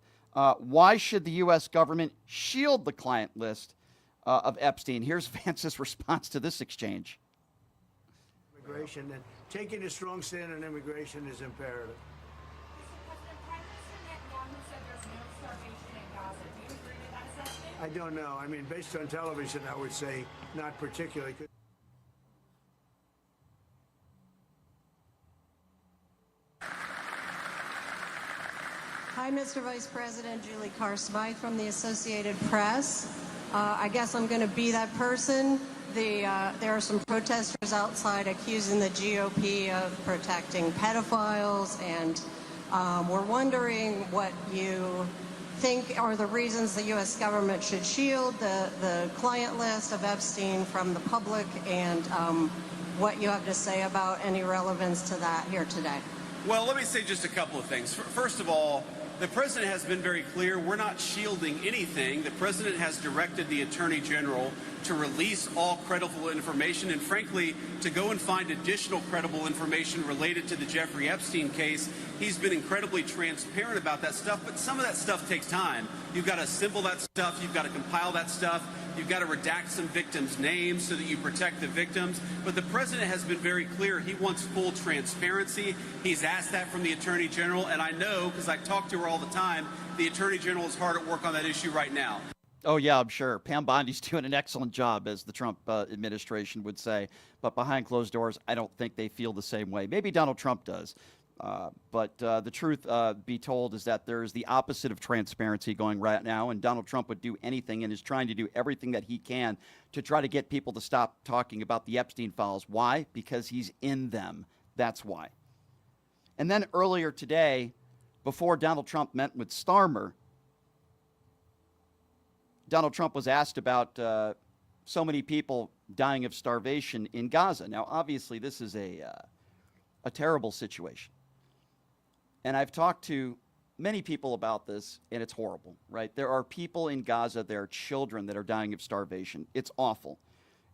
Why should the U.S. government shield the client list of Epstein? Here's Vance's response to this exchange. Immigration, and taking a strong stand on immigration is imperative. I don't know. I mean, based on television, I would say not particularly. Hi, Mr. Vice President. Julie Carr-Smythe from the Associated Press. I guess I'm going to be that person. There are some protesters outside accusing the GOP of protecting pedophiles, and we're wondering what you think are the reasons the U.S. government should shield the client list of Epstein from the public, and what you have to say about any relevance to that here today. Well, let me say just a couple of things. First of all, the president has been very clear. We're not shielding anything. The president has directed the attorney general to release all credible information, and frankly, to go and find additional credible information related to the Jeffrey Epstein case. He's been incredibly transparent about that stuff, but some of that stuff takes time. You've got to assemble that stuff. You've got to compile that stuff. You've got to redact some victims' names so that you protect the victims. But the president has been very clear. He wants full transparency. He's asked that from the attorney general, and I know, because I talk to her all the time, the attorney general is hard at work on that issue right now. Oh, yeah, I'm sure. Pam Bondi's doing an excellent job, as the Trump administration would say. But behind closed doors, I don't think they feel the same way. Maybe Donald Trump does. But the truth be told is that there's the opposite of transparency going right now, and Donald Trump would do anything and is trying to do everything that he can to try to get people to stop talking about the Epstein files. Why? Because he's in them. That's why. And then earlier today, before Donald Trump met with Starmer, Donald Trump was asked about so many people dying of starvation in Gaza. Now, obviously, this is a terrible situation. And I've talked to many people about this, and it's horrible, right? There are people in Gaza, there are children that are dying of starvation. It's awful.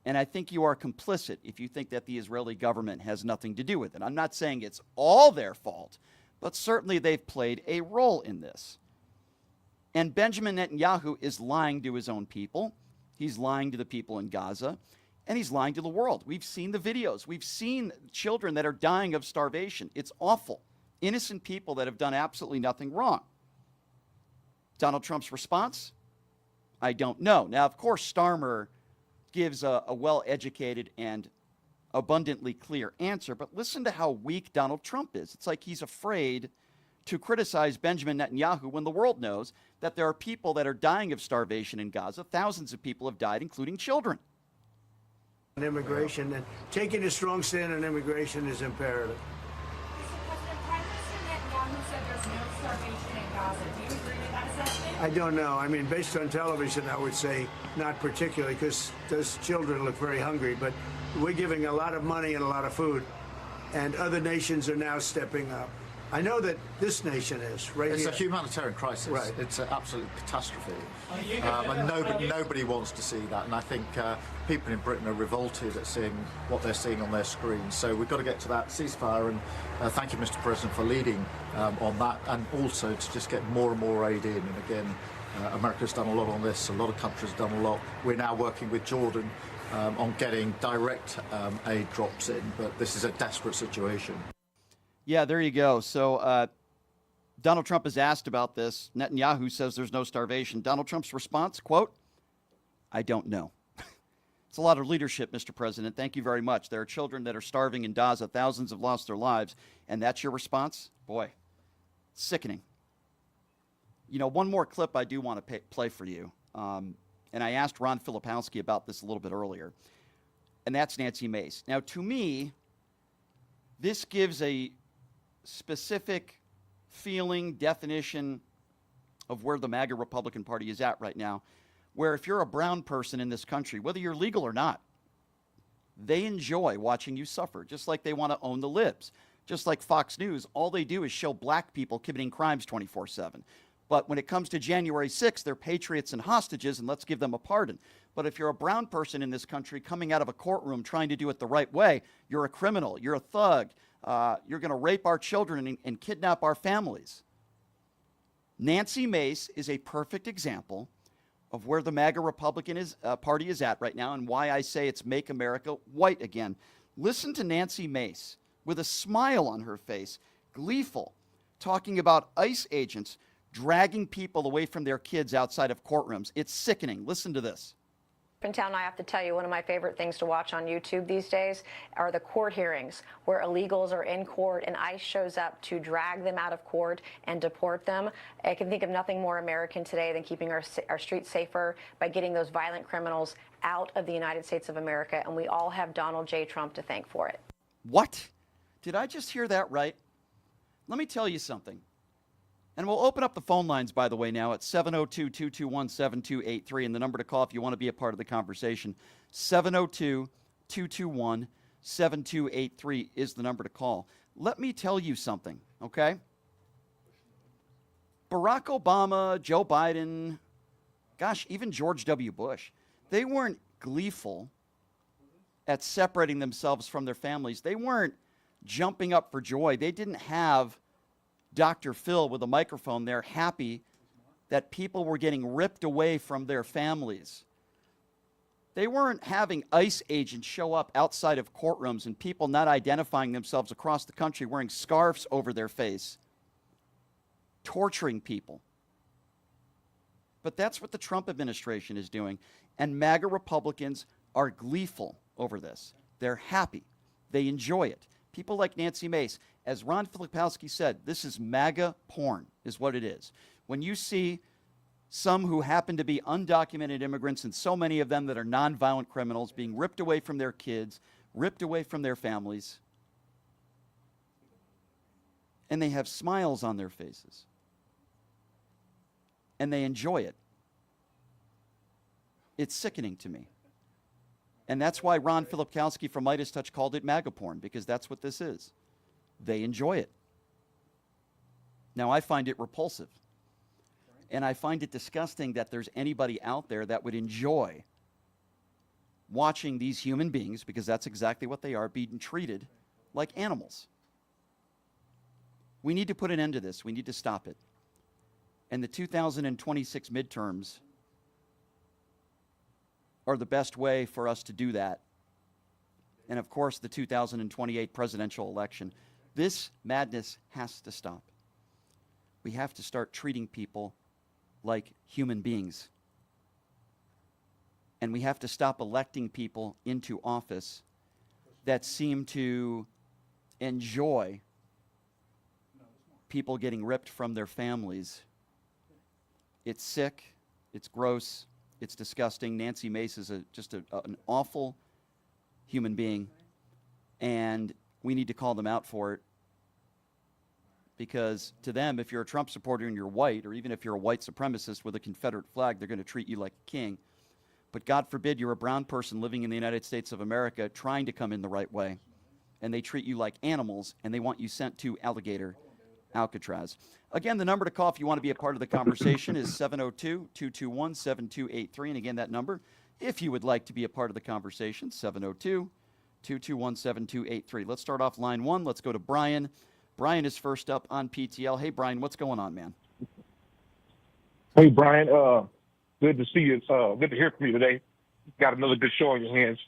And I think you are complicit if you think that the Israeli government has nothing to do with it. I'm not saying it's all their fault, but certainly they've played a role in this. And Benjamin Netanyahu is lying to his own people. He's lying to the people in Gaza, and he's lying to the world. We've seen the videos. We've seen children that are dying of starvation. It's awful. Innocent people that have done absolutely nothing wrong. Donald Trump's response? I don't know. Now, of course, Starmer gives a well-educated and abundantly clear answer, but listen to how weak Donald Trump is. It's like he's afraid to criticize Benjamin Netanyahu when the world knows that there are people that are dying of starvation in Gaza. Thousands of people have died, including children. Immigration, and taking a strong stand on immigration is imperative. I don't know. I mean, based on television, I would say not particularly, because those children look very hungry. But we're giving a lot of money and a lot of food, and other nations are now stepping up. I know that this nation is right. It's here. a humanitarian crisis. Right. It's an absolute catastrophe, and nobody wants to see that. And I think people in Britain are revolted at seeing what they're seeing on their screens. So we've got to get to that ceasefire. And thank you, Mr. President, for leading on that, and also to just get more and more aid in. And again, America's done a lot on this. A lot of countries have done a lot. We're now working with Jordan on getting direct aid drops in, but this is a desperate situation. Yeah, there you go. So Donald Trump is asked about this. Netanyahu says there's no starvation. Donald Trump's response, quote, I don't know. It's a lot of leadership, Mr. President. Thank you very much. There are children that are starving in Gaza. Thousands have lost their lives. And that's your response? Boy, sickening. You know, one more clip I do want to play for you. And I asked Ron Filipowski about this a little bit earlier. And that's Nancy Mace. Now, to me, this gives a specific feeling definition of where the MAGA Republican Party is at right now, where if you're a brown person in this country, whether you're legal or not, they enjoy watching you suffer, just like they want to own the libs. Just like Fox News, all they do is show black people committing crimes 24/7. But when it comes to January 6th, they're patriots and hostages, and let's give them a pardon. But if you're a brown person in this country coming out of a courtroom trying to do it the right way, you're a criminal, you're a thug, you're going to rape our children and kidnap our families. Nancy Mace is a perfect example of where the MAGA Republican Party is at right now and why I say it's Make America White Again. Listen to Nancy Mace with a smile on her face, gleeful, talking about ICE agents dragging people away from their kids outside of courtrooms. It's sickening. Listen to this. In town, I have to tell you, one of my favorite things to watch on YouTube these days are the court hearings where illegals are in court and ICE shows up to drag them out of court and deport them. I can think of nothing more American today than keeping our streets safer by getting those violent criminals out of the United States of America, and we all have Donald J. Trump to thank for it. What? Did I just hear that right? Let me tell you something. And we'll open up the phone lines, by the way, now at 702-221-7283. And the number to call if you want to be a part of the conversation, 702-221-7283 is the number to call. Let me tell you something, okay? Barack Obama, Joe Biden, gosh, even George W. Bush, they weren't gleeful at separating themselves from their families. They weren't jumping up for joy. They didn't have Dr. Phil with a microphone there happy that people were getting ripped away from their families. They weren't having ICE agents show up outside of courtrooms and people not identifying themselves across the country wearing scarves over their face, torturing people. But that's what the Trump administration is doing. And MAGA Republicans are gleeful over this. They're happy. They enjoy it. People like Nancy Mace, as Ron Filipowski said, this is MAGA porn, is what it is. When you see some who happen to be undocumented immigrants, and so many of them that are nonviolent criminals, being ripped away from their kids, ripped away from their families, and they have smiles on their faces, and they enjoy it. It's sickening to me. And that's why Ron Filipkowski from Midas Touch called it MAGA porn, because that's what this is. They enjoy it. Now, I find it repulsive. And I find it disgusting that there's anybody out there that would enjoy watching these human beings, because that's exactly what they are, being treated like animals. We need to put an end to this. We need to stop it. And the 2026 midterms are the best way for us to do that. And of course, the 2028 presidential election. This madness has to stop. We have to start treating people like human beings. And we have to stop electing people into office that seem to enjoy people getting ripped from their families. It's sick. It's gross. It's disgusting. Nancy Mace is just an awful human being, and we need to call them out for it, because to them, if you're a Trump supporter and you're white, or even if you're a white supremacist with a Confederate flag, they're going to treat you like a king. But God forbid you're a brown person living in the United States of America trying to come in the right way, and they treat you like animals, and they want you sent to alligator Alcatraz. Again, the number to call if you want to be a part of the conversation is 702-221-7283. And again, that number, if you would like to be a part of the conversation, 702-221-7283. Let's start off line one. Let's go to Brian. Brian is first up on PTL. Hey, Brian, what's going on, man? Hey, Brian. Good to see you. Good to hear from you today. Got another good show on your hands.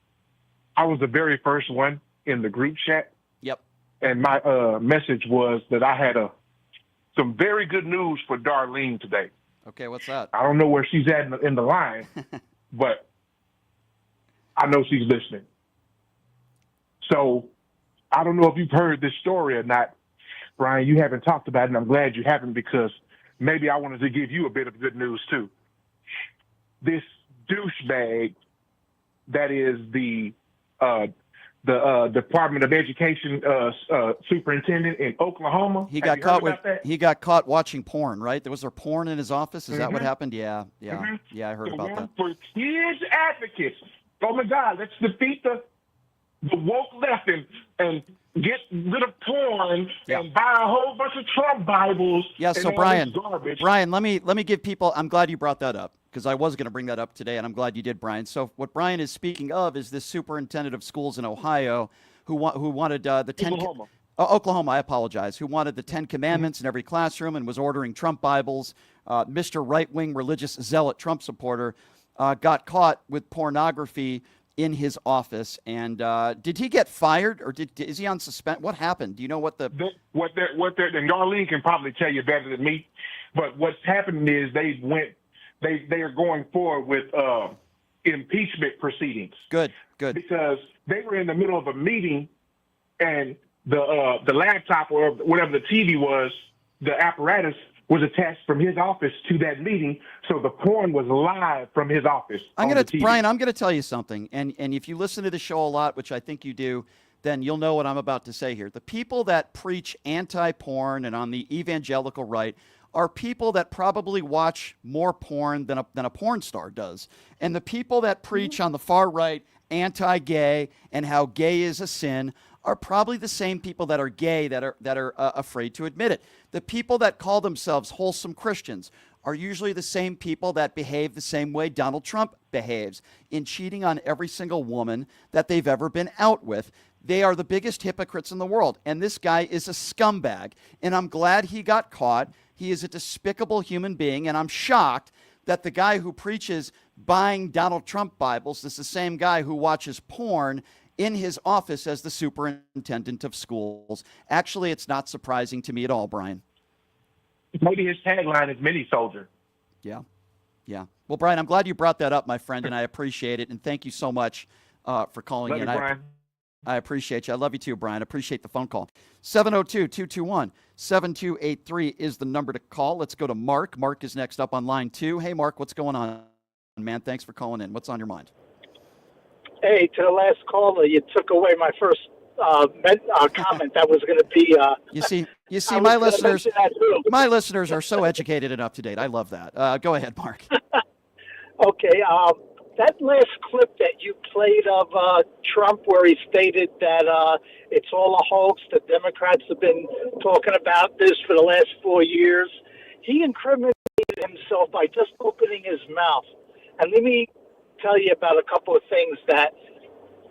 I was the very first one in the group chat. Yep. And my message was that I had some very good news for Darlene today. Okay, what's that? I don't know where she's at in the line, but I know she's listening. So I don't know if you've heard this story or not. Brian, you haven't talked about it, and I'm glad you haven't, because maybe I wanted to give you a bit of good news, too. This douchebag that is the the Department of Education superintendent in Oklahoma. He got caught watching porn, right? Was there porn in his office? Is that what happened? Yeah, I heard about that. For kids advocates. Oh my God, let's defeat the woke left and get rid of porn and buy a whole bunch of Trump Bibles. Yeah, so Brian, let me give people, I'm glad you brought that up because I was going to bring that up today, and I'm glad you did, Brian. So what Brian is speaking of is this superintendent of schools in Ohio who wanted the 10 Oklahoma, I apologize, who wanted the 10 commandments in every classroom and was ordering Trump Bibles. Mr. Right-wing religious zealot Trump supporter got caught with pornography in his office. And did he get fired, or is he on suspension? What happened? Do you know what and Garland can probably tell you better than me. But what's happening is they are going forward with impeachment proceedings. Good. Because they were in the middle of a meeting, and the laptop or whatever the TV was, the apparatus was attached from his office to that meeting, so the porn was live from his office. Brian, I'm going to tell you something, and if you listen to the show a lot, which I think you do, then you'll know what I'm about to say here. The people that preach anti-porn and on the evangelical right are people that probably watch more porn than a porn star does, and the people that preach on the far right anti-gay and how gay is a sin are probably the same people that are gay that are afraid to admit it. The people that call themselves wholesome Christians are usually the same people that behave the same way Donald Trump behaves in cheating on every single woman that they've ever been out with. They are the biggest hypocrites in the world, and this guy is a scumbag, and I'm glad he got caught. He is a despicable human being, and I'm shocked that the guy who preaches buying Donald Trump Bibles is the same guy who watches porn in his office as the superintendent of schools. Actually, it's not surprising to me at all, Brian. Maybe his tagline is mini soldier. Yeah. Well, Brian, I'm glad you brought that up, my friend, and I appreciate it. And thank you so much for calling in. Brian. I appreciate you. I love you too, Brian. I appreciate the phone call. 702-221-7283 is the number to call. Let's go to Mark. Mark is next up on line 2. Hey, Mark, what's going on, man? Thanks for calling in. What's on your mind? Hey, to the last caller, you took away my first comment. That was going to be. You see, my listeners are so educated and up to date. I love that. Go ahead, Mark. Okay. That last clip that you played of Trump, where he stated that it's all a hoax, the Democrats have been talking about this for the last 4 years. He incriminated himself by just opening his mouth. And let me tell you about a couple of things that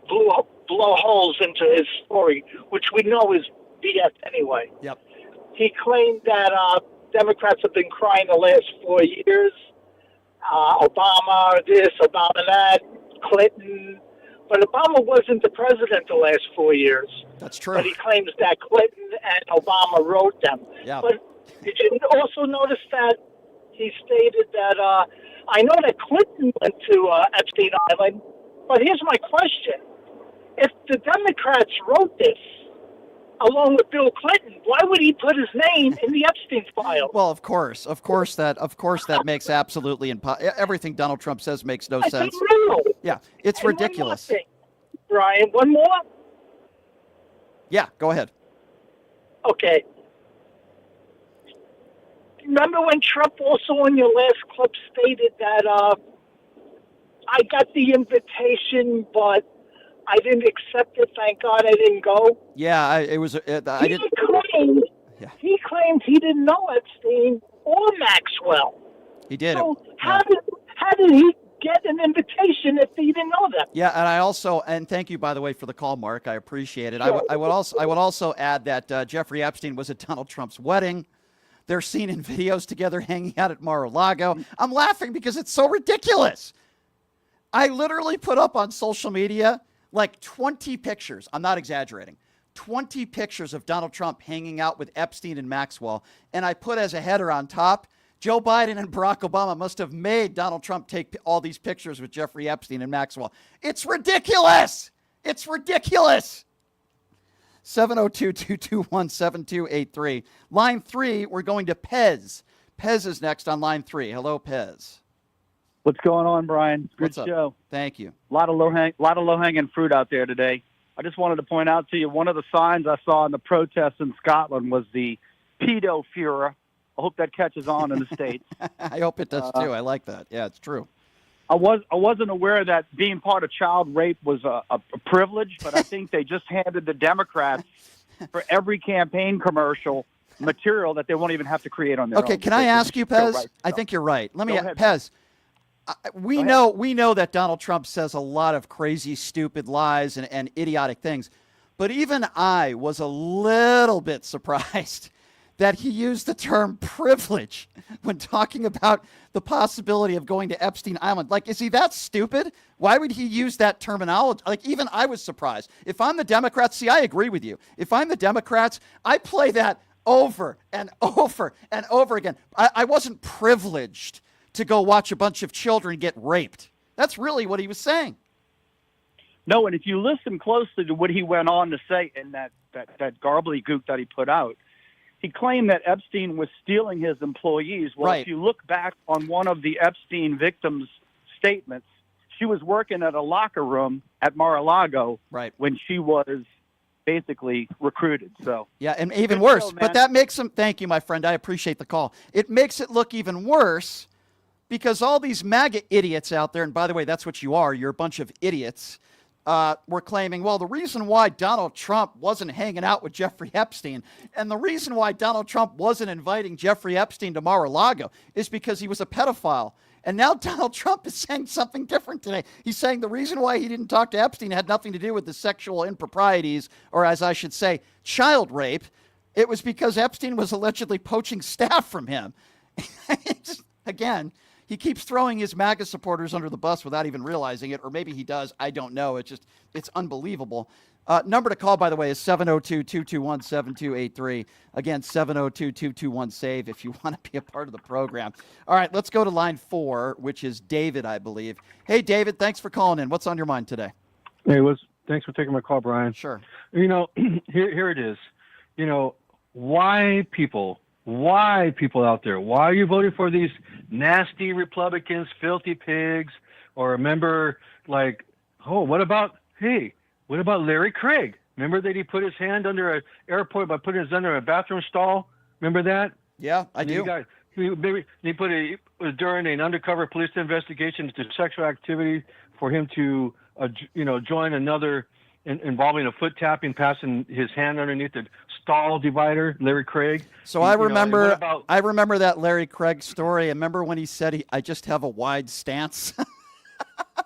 blow holes into his story, which we know is BS anyway. Yep. He claimed that Democrats have been crying the last 4 years. Obama this, Obama that, Clinton. But Obama wasn't the president the last 4 years. That's true. But he claims that Clinton and Obama wrote them. Yeah. But did you also notice that he stated that, I know that Clinton went to Epstein Island, but here's my question. If the Democrats wrote this, along with Bill Clinton, why would he put his name in the Epstein file? Well, of course that makes absolutely everything Donald Trump says makes no sense. Yeah, it's ridiculous. One more thing, Brian, one more? Yeah, go ahead. Okay. Remember when Trump also on your last clip stated that I got the invitation, but I didn't accept it. Thank God I didn't go. Yeah, I didn't. He claimed he didn't know Epstein or Maxwell. He did. So how did he get an invitation if he didn't know them? Yeah, and thank you, by the way, for the call, Mark. I appreciate it. Sure. I would also add that Jeffrey Epstein was at Donald Trump's wedding. They're seen in videos together hanging out at Mar-a-Lago. I'm laughing because it's so ridiculous. I literally put up on social media like 20 pictures. I'm not exaggerating. 20 pictures of Donald Trump hanging out with Epstein and Maxwell. And I put as a header on top, Joe Biden and Barack Obama must have made Donald Trump take all these pictures with Jeffrey Epstein and Maxwell. It's ridiculous. It's ridiculous. 702-221-7283. Line 3, we're going to Pez. Pez is next on line 3. Hello, Pez. What's going on, Brian? Good What's up? show. Thank you. A lot of low hanging fruit out there today. I just wanted to point out to you, one of the signs I saw in the protests in Scotland was the pedo Führer. I hope that catches on in the States. I hope it does too. I like that. Yeah, it's true. I wasn't aware that being part of child rape was a privilege, but I think they just handed the Democrats for every campaign commercial material that they won't even have to create on their own. Okay, can I ask you, Pez? Right. I think you're right. Let me, Go ahead. Pez. We know that Donald Trump says a lot of crazy, stupid lies and idiotic things, but even I was a little bit surprised that he used the term privilege when talking about the possibility of going to Epstein Island. Like, is he that stupid? Why would he use that terminology? Like, even I was surprised. If I'm the Democrats, see, I agree with you. If I'm the Democrats, I play that over and over and over again. I wasn't privileged to go watch a bunch of children get raped. That's really what he was saying. No, and if you listen closely to what he went on to say in that gobbledygook that he put out, he claimed that Epstein was stealing his employees. Well, Right. If you look back on one of the Epstein victims' statements, she was working at a locker room at Mar-a-Lago when she was basically recruited. So yeah, and even Good worse. show, man. But that makes him. Thank you, my friend. I appreciate the call. It makes it look even worse because all these MAGA idiots out there, and by the way, that's what you are. You're a bunch of idiots. Were claiming, well, the reason why Donald Trump wasn't hanging out with Jeffrey Epstein and the reason why Donald Trump wasn't inviting Jeffrey Epstein to Mar-a-Lago is because he was a pedophile. And now Donald Trump is saying something different today. He's saying the reason why he didn't talk to Epstein had nothing to do with the sexual improprieties, or as I should say, child rape. It was because Epstein was allegedly poaching staff from him. Again, he keeps throwing his MAGA supporters under the bus without even realizing it, or maybe he does. I don't know. It's unbelievable. Number to call, by the way, is 702-221-7283. Again, 702-221-SAVE if you want to be a part of the program. All right, let's go to line 4, which is David, I believe. Hey, David, thanks for calling in. What's on your mind today? Hey, thanks for taking my call, Brian. Sure. Here it is. Why people out there? Why are you voting for these nasty Republicans, filthy pigs? Or remember, what about Larry Craig? Remember that he put his hand under an airport by putting his under a bathroom stall? Remember that? Yeah, I do. He put it was during an undercover police investigation into sexual activity for him to, join another involving a foot tapping, passing his hand underneath the stall divider, Larry Craig. So I remember that Larry Craig story. I remember when he said, I just have a wide stance.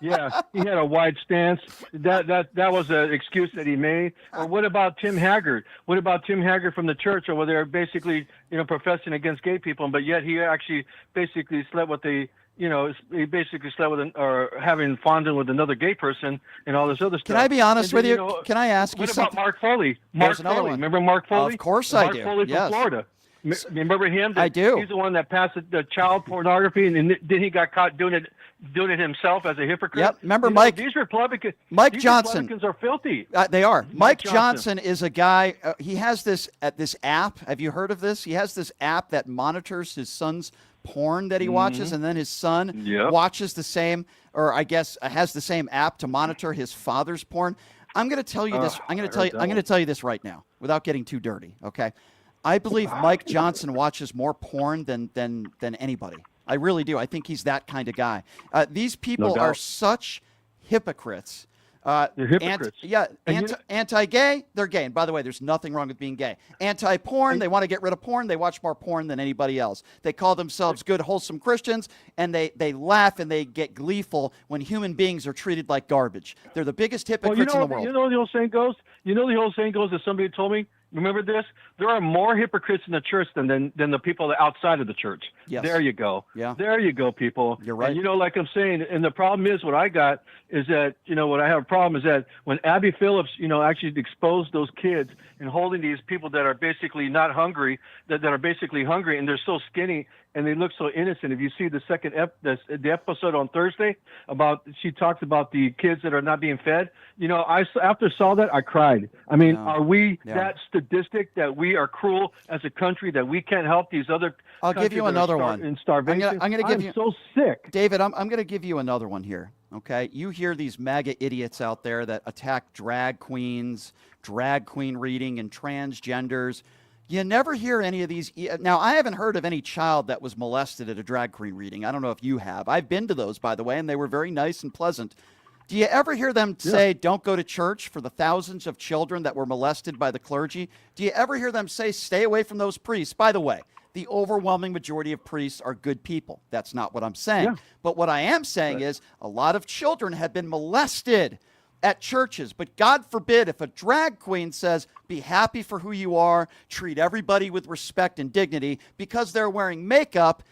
Yeah, he had a wide stance. That was an excuse that he made. Or what about Tim Haggard? What about Tim Haggard from the church, or where they're basically, professing against gay people, but yet he actually basically slept with he basically slept with or having fondant with another gay person and all this other stuff. Can I be honest with you? Can I ask you something? What about Mark Foley? There's another one. Remember Mark Foley? Of course I do. Mark Foley from Florida. Remember him? I do. He's the one that passed the child pornography, and then he got caught doing it himself as a hypocrite. Yep. Remember Mike? These Republicans are filthy. They are. Mike Johnson is a guy. He has this app. Have you heard of this? He has this app that monitors his son's porn that he watches, and then his son watches the same, or I guess has the same app to monitor his father's porn. I'm going to tell you this. I'm going to tell you this right now, without getting too dirty. Okay. I believe Mike Johnson watches more porn than anybody. I really do. I think he's that kind of guy. These people are such hypocrites. They're hypocrites. Anti-gay, they're gay. And by the way, there's nothing wrong with being gay. Anti-porn, they want to get rid of porn. They watch more porn than anybody else. They call themselves good, wholesome Christians, and they laugh and they get gleeful when human beings are treated like garbage. They're the biggest hypocrites in the world. You know the old saying goes? That somebody told me? Remember this? There are more hypocrites in the church than the people outside of the church. Yes. There you go. Yeah. There you go, people. You're right. And like I'm saying, and the problem is what I got is that, what I have a problem is that when Abby Phillips, actually exposed those kids and holding these people that are basically not hungry, that are basically hungry and they're so skinny and they look so innocent. If you see the second the episode on Thursday about, she talks about the kids that are not being fed. After I saw that, I cried. I mean, are we that sadistic that we are cruel as a country that we can't help these other? I'll give you another one. In starvation. I'm going to give you. So sick, David. I'm going to give you another one here. Okay, you hear these MAGA idiots out there that attack drag queens, drag queen reading, and transgenders. You never hear any of these. Now, I haven't heard of any child that was molested at a drag queen reading. I don't know if you have. I've been to those, by the way, and they were very nice and pleasant. Do you ever hear them say, don't go to church for the thousands of children that were molested by the clergy? Do you ever hear them say, stay away from those priests? By the way, the overwhelming majority of priests are good people. That's not what I'm saying. Yeah. But what I am saying is a lot of children have been molested at churches. But God forbid if a drag queen says, be happy for who you are, treat everybody with respect and dignity, because they're wearing makeup,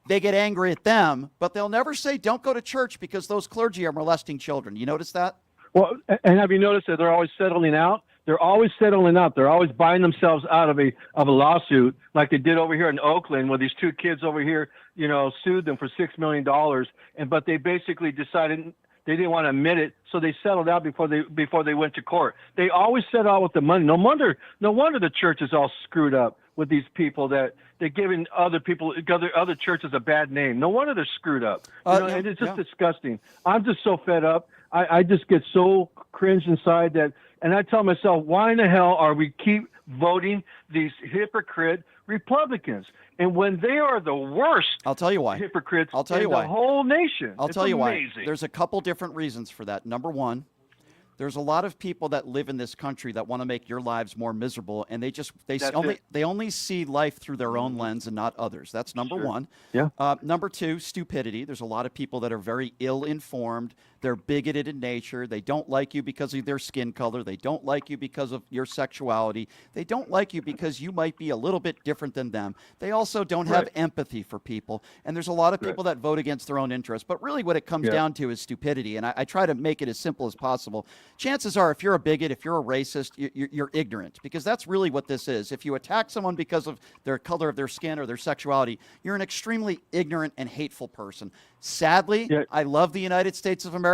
they get angry at them, but they'll never say, don't go to church because those clergy are molesting children. You notice that? Well, and have you noticed that they're always settling out? They're always settling out. They're always buying themselves out of a lawsuit, like they did over here in Oakland, where these two kids over here, sued them for $6 million. But they basically decided they didn't want to admit it, so they settled out before they went to court. They always settle out with the money. No wonder the church is all screwed up with these people that they're giving other churches a bad name. No wonder they're screwed up. And it's just disgusting. I'm just so fed up. I just get so cringe inside that, and I tell myself, why in the hell are we keep voting these hypocrite Republicans? And when they are the worst, I'll tell you why. Hypocrites I'll tell you why. The whole nation. I'll tell you why. There's a couple different reasons for that. Number one, there's a lot of people that live in this country that want to make your lives more miserable, and they only see life through their own lens and not others. That's number one. Yeah. Number two, stupidity. There's a lot of people that are very ill-informed. They're bigoted in nature. They don't like you because of their skin color. They don't like you because of your sexuality. They don't like you because you might be a little bit different than them. They also don't have empathy for people. And there's a lot of people that vote against their own interests. But really what it comes down to is stupidity. And I try to make it as simple as possible. Chances are, if you're a bigot, if you're a racist, you're ignorant, because that's really what this is. If you attack someone because of their color of their skin or their sexuality, you're an extremely ignorant and hateful person. Sadly, I love the United States of America.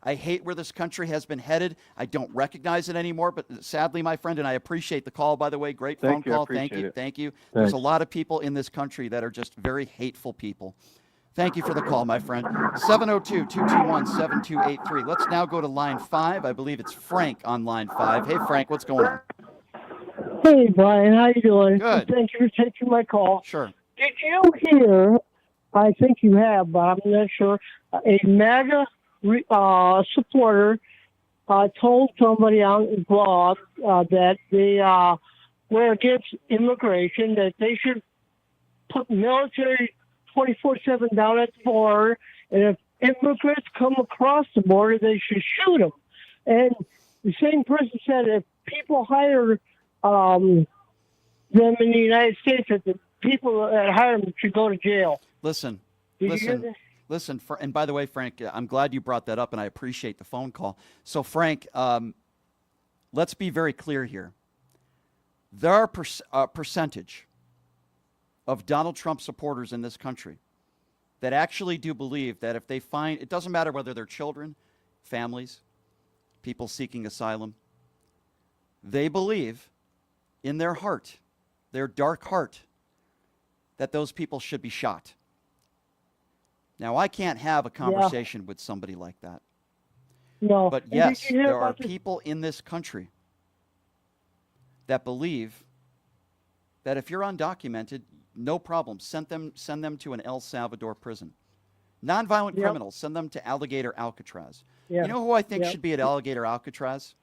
I hate where this country has been headed. I don't recognize it anymore, but sadly, my friend, and I appreciate the call, by the way, great phone call. Thank you. Thanks. There's a lot of people in this country that are just very hateful people. Thank you for the call, my friend. 702-221-7283. Let's now go to line 5. I believe it's Frank on line 5. Hey, Frank, what's going on? Hey, Brian, how you doing? Good. Thank you for taking my call. Sure. Did you hear, I think you have, but I'm not sure, a MAGA supporter told somebody on the blog that they were against immigration, that they should put military 24/7 down at the border, and if immigrants come across the border, they should shoot them. And the same person said if people hire them in the United States, that the people that hire them should go to jail. Listen. And by the way, Frank, I'm glad you brought that up, and I appreciate the phone call. So, Frank, let's be very clear here. There are a percentage of Donald Trump supporters in this country that actually do believe that if they find, it doesn't matter whether they're children, families, people seeking asylum, they believe in their heart, their dark heart, that those people should be shot. Now, I can't have a conversation with somebody like that. No. But yes, there are people in this country that believe that if you're undocumented, no problem, send them to an El Salvador prison. Nonviolent criminals, send them to Alligator Alcatraz. You know who I think should be at Alligator Alcatraz?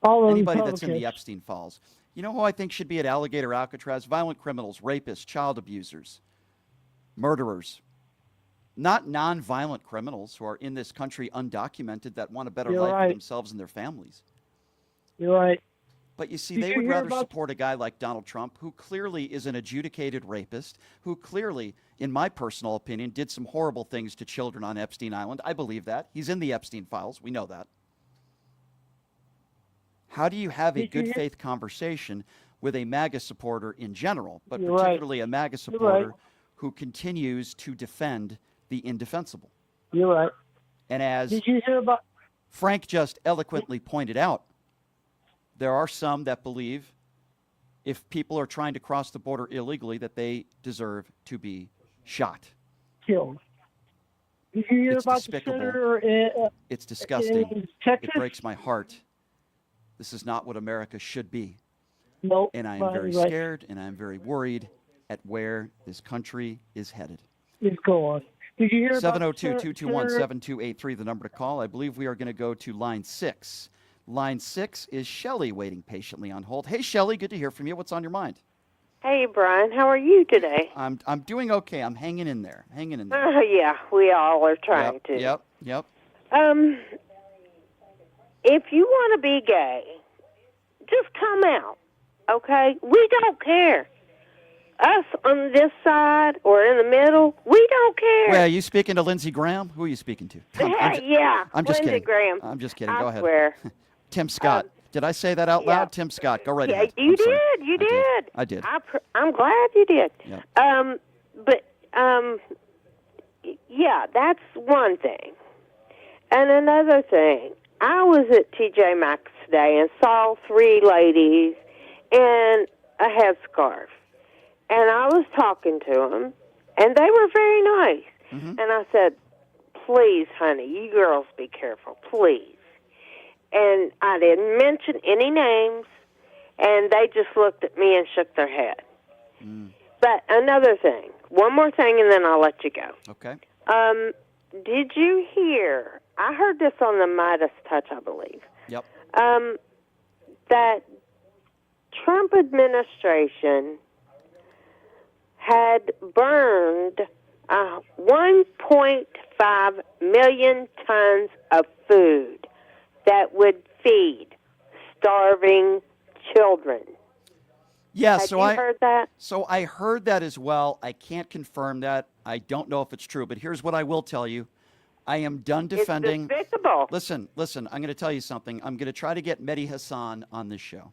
Anybody that's in the Epstein files. You know who I think should be at Alligator Alcatraz? Violent criminals, rapists, child abusers, murderers. Not non-violent criminals who are in this country undocumented that want a better life for themselves and their families. You're right. But you see, they would rather support a guy like Donald Trump, who clearly is an adjudicated rapist, who clearly, in my personal opinion, did some horrible things to children on Epstein Island. I believe that. He's in the Epstein files. We know that. How do you have a good faith conversation with a MAGA supporter in general, but particularly a MAGA supporter who continues to defend the indefensible. You're right. And as Did you hear about Frank just eloquently pointed out, there are some that believe if people are trying to cross the border illegally that they deserve to be shot. killed? Did you hear It's about despicable. the senator It's disgusting. in Texas? It breaks my heart. This is not what America should be. Nope. And I am right, very right. scared and I'm very worried at where this country is headed. It's going. Did you hear about 702-221-7283, the number to call. I believe we are going to go to line 6. Line 6 is Shelley waiting patiently on hold. Hey, Shelley, good to hear from you. What's on your mind? Hey, Brian, how are you today? I'm doing okay. I'm hanging in there. Yeah, we all are trying to. Yep. If you want to be gay, just come out, okay? We don't care. Us on this side or in the middle, we don't care. Well, are you speaking to Lindsey Graham? Who are you speaking to? I'm just Lindsey kidding. Graham. I'm just kidding. Go I ahead. swear. Tim Scott. Did I say that out loud? Tim Scott. Go right ahead. You I'm sorry. did. You did. I did. I'm glad you did. Yeah. Yeah, that's one thing. And another thing, I was at TJ Maxx today and saw 3 ladies in a headscarf. And I was talking to them, and they were very nice. Mm-hmm. And I said, please, honey, you girls be careful, please. And I didn't mention any names, and they just looked at me and shook their head. But another thing, one more thing, and then I'll let you go. Okay. Did you hear, I heard this on the Midas Touch, I believe. Yep. That Trump administration had burned 1.5 million tons of food that would feed starving children. Yeah, Have you heard that? So I heard that as well. I can't confirm that. I don't know if it's true, but here's what I will tell you. I am done defending. It's despicable. Listen, I'm going to tell you something. I'm going to try to get Mehdi Hassan on this show.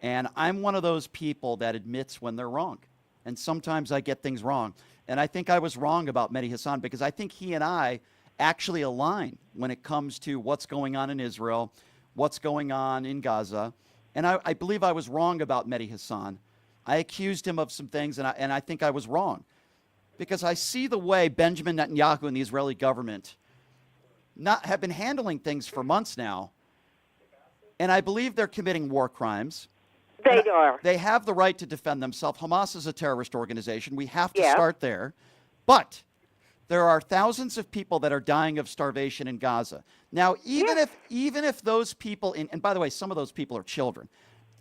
And I'm one of those people that admits when they're wrong. And sometimes I get things wrong. And I think I was wrong about Mehdi Hassan because I think he and I actually align when it comes to what's going on in Israel, what's going on in Gaza. And I believe I was wrong about Mehdi Hassan. I accused him of some things, and I think I was wrong. Because I see the way Benjamin Netanyahu and the Israeli government have been handling things for months now. And I believe they're committing war crimes. They are. They have the right to defend themselves. Hamas is a terrorist organization. We have to start there. But there are thousands of people that are dying of starvation in Gaza. Now, even if those people, and by the way, some of those people are children,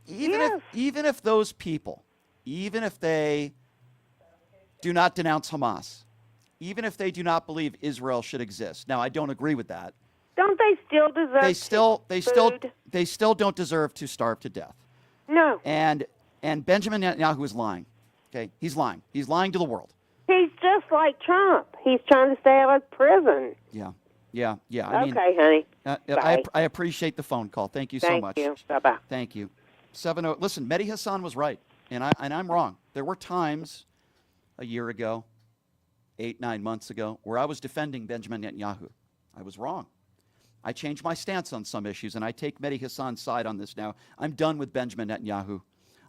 even if those people, even if they do not denounce Hamas, even if they do not believe Israel should exist. Now, I don't agree with that. Don't they still deserve They still don't deserve to starve to death. No. And Benjamin Netanyahu is lying. Okay, he's lying. He's lying to the world. He's just like Trump. He's trying to stay out of prison. Yeah. Okay, honey. Bye. I appreciate the phone call. Thank you so much. Thank you. Bye-bye. Thank you. 70. Listen, Mehdi Hassan was right, and I'm wrong. There were times a year ago, 8-9 months ago, where I was defending Benjamin Netanyahu. I was wrong. I changed my stance on some issues, and I take Mehdi Hassan's side on this now. I'm done with Benjamin Netanyahu.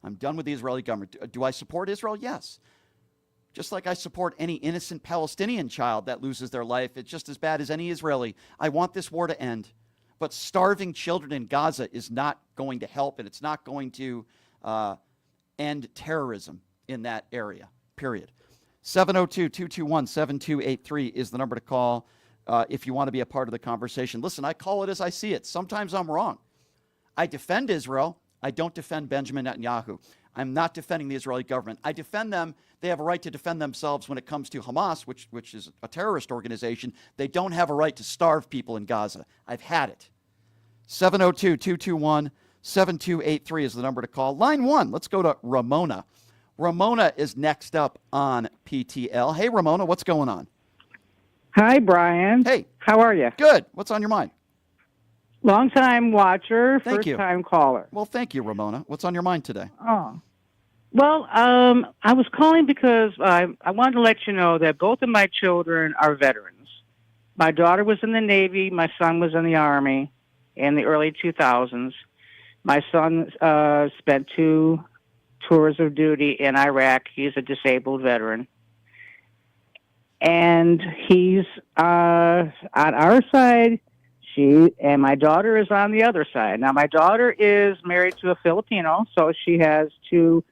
I'm done with the Israeli government. Do I support Israel? Yes. Just like I support any innocent Palestinian child that loses their life. It's just as bad as any Israeli. I want this war to end. But starving children in Gaza is not going to help, and it's not going to end terrorism in that area, period. 702-221-7283 is the number to call if you want to be a part of the conversation. Listen, I call it as I see it. Sometimes I'm wrong. I defend Israel. I don't defend Benjamin Netanyahu. I'm not defending the Israeli government. I defend them. They have a right to defend themselves when it comes to Hamas, which is a terrorist organization. They don't have a right to starve people in Gaza. I've had it. 702-221-7283 is the number to call. Line 1, let's go to Ramona. Ramona is next up on PTL. Hey, Ramona, what's going on? Hi, Brian. Hey. How are you? Good. What's on your mind? Long-time watcher, Thank you. first-time caller. Well, thank you, Ramona. What's on your mind today? Oh. Well, I was calling because I wanted to let you know that both of my children are veterans. My daughter was in the Navy. My son was in the Army in the early 2000s. My son spent 2 tours of duty in Iraq. He's a disabled veteran. And he's on our side. And my daughter is on the other side. Now, my daughter is married to a Filipino, so she has 2,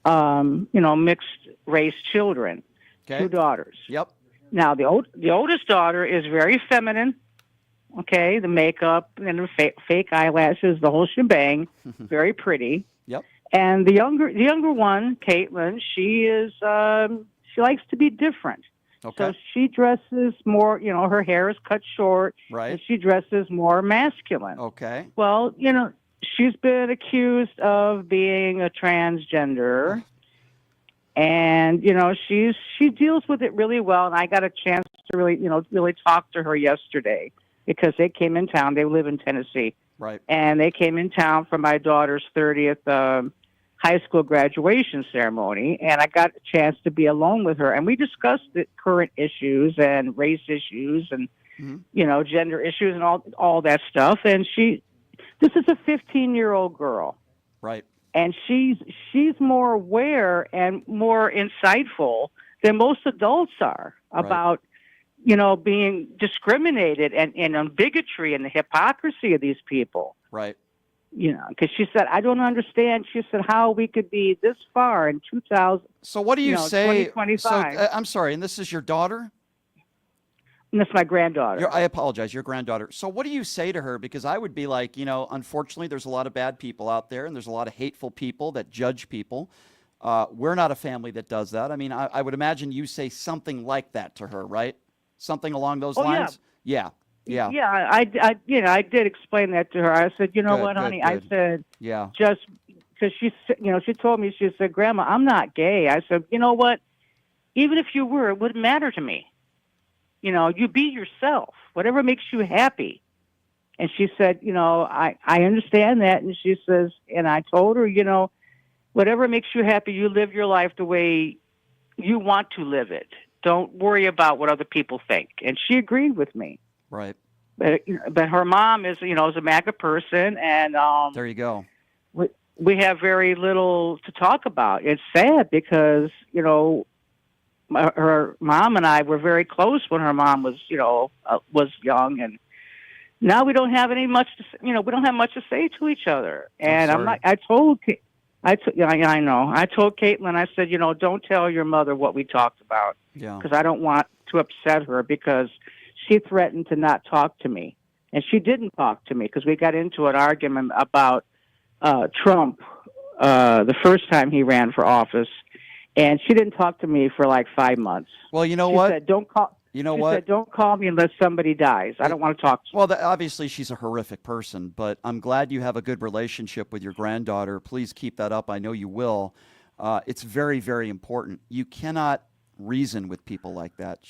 mixed race children, 2 daughters. Yep. Now, the oldest daughter is very feminine. Okay, the makeup and the fake eyelashes, the whole shebang, very pretty. Yep. And the younger one, Caitlin, she likes to be different. Okay. So she dresses more, her hair is cut short. Right. And she dresses more masculine. Okay. Well, she's been accused of being a transgender. And, she deals with it really well. And I got a chance to really talk to her yesterday because they came in town. They live in Tennessee. Right. And they came in town for my daughter's 30th high school graduation ceremony, and I got a chance to be alone with her, and we discussed the current issues and race issues and gender issues and all that stuff. And this is a 15-year-old girl, right? And she's more aware and more insightful than most adults are about being discriminated and on bigotry and the hypocrisy of these people. Right. Because she said, I don't understand. She said, how we could be this far in 2000. So what do you say? 2025. So, I'm sorry, and this is your daughter? And that's my granddaughter. I apologize, your granddaughter. So what do you say to her? Because I would be like, unfortunately, there's a lot of bad people out there, and there's a lot of hateful people that judge people. We're not a family that does that. I mean, I would imagine you say something like that to her, right? Something along those lines? Yeah. Yeah. Yeah, I did explain that to her. I said, what, honey? Good. I said, yeah, just because she told me, she said, Grandma, I'm not gay. I said, you know what? Even if you were, it wouldn't matter to me. You be yourself, whatever makes you happy. And she said, I understand that. And she says, and I told her, whatever makes you happy, you live your life the way you want to live it. Don't worry about what other people think. And she agreed with me. Right. But her mom is a MAGA person, and there you go. We have very little to talk about. It's sad because her mom and I were very close when her mom was young, and now we don't have we don't have much to say to each other. And I told Caitlin, I said, don't tell your mother what we talked about, because I don't want to upset her, because she threatened to not talk to me. And she didn't talk to me because we got into an argument about Trump the first time he ran for office. And she didn't talk to me for like 5 months. Well, you know she what? Said, don't call. You know she what? Said, don't call me unless somebody dies. I don't want to talk to you. Well, obviously she's a horrific person, but I'm glad you have a good relationship with your granddaughter. Please keep that up. I know you will. It's very, very important. You cannot reason with people like that.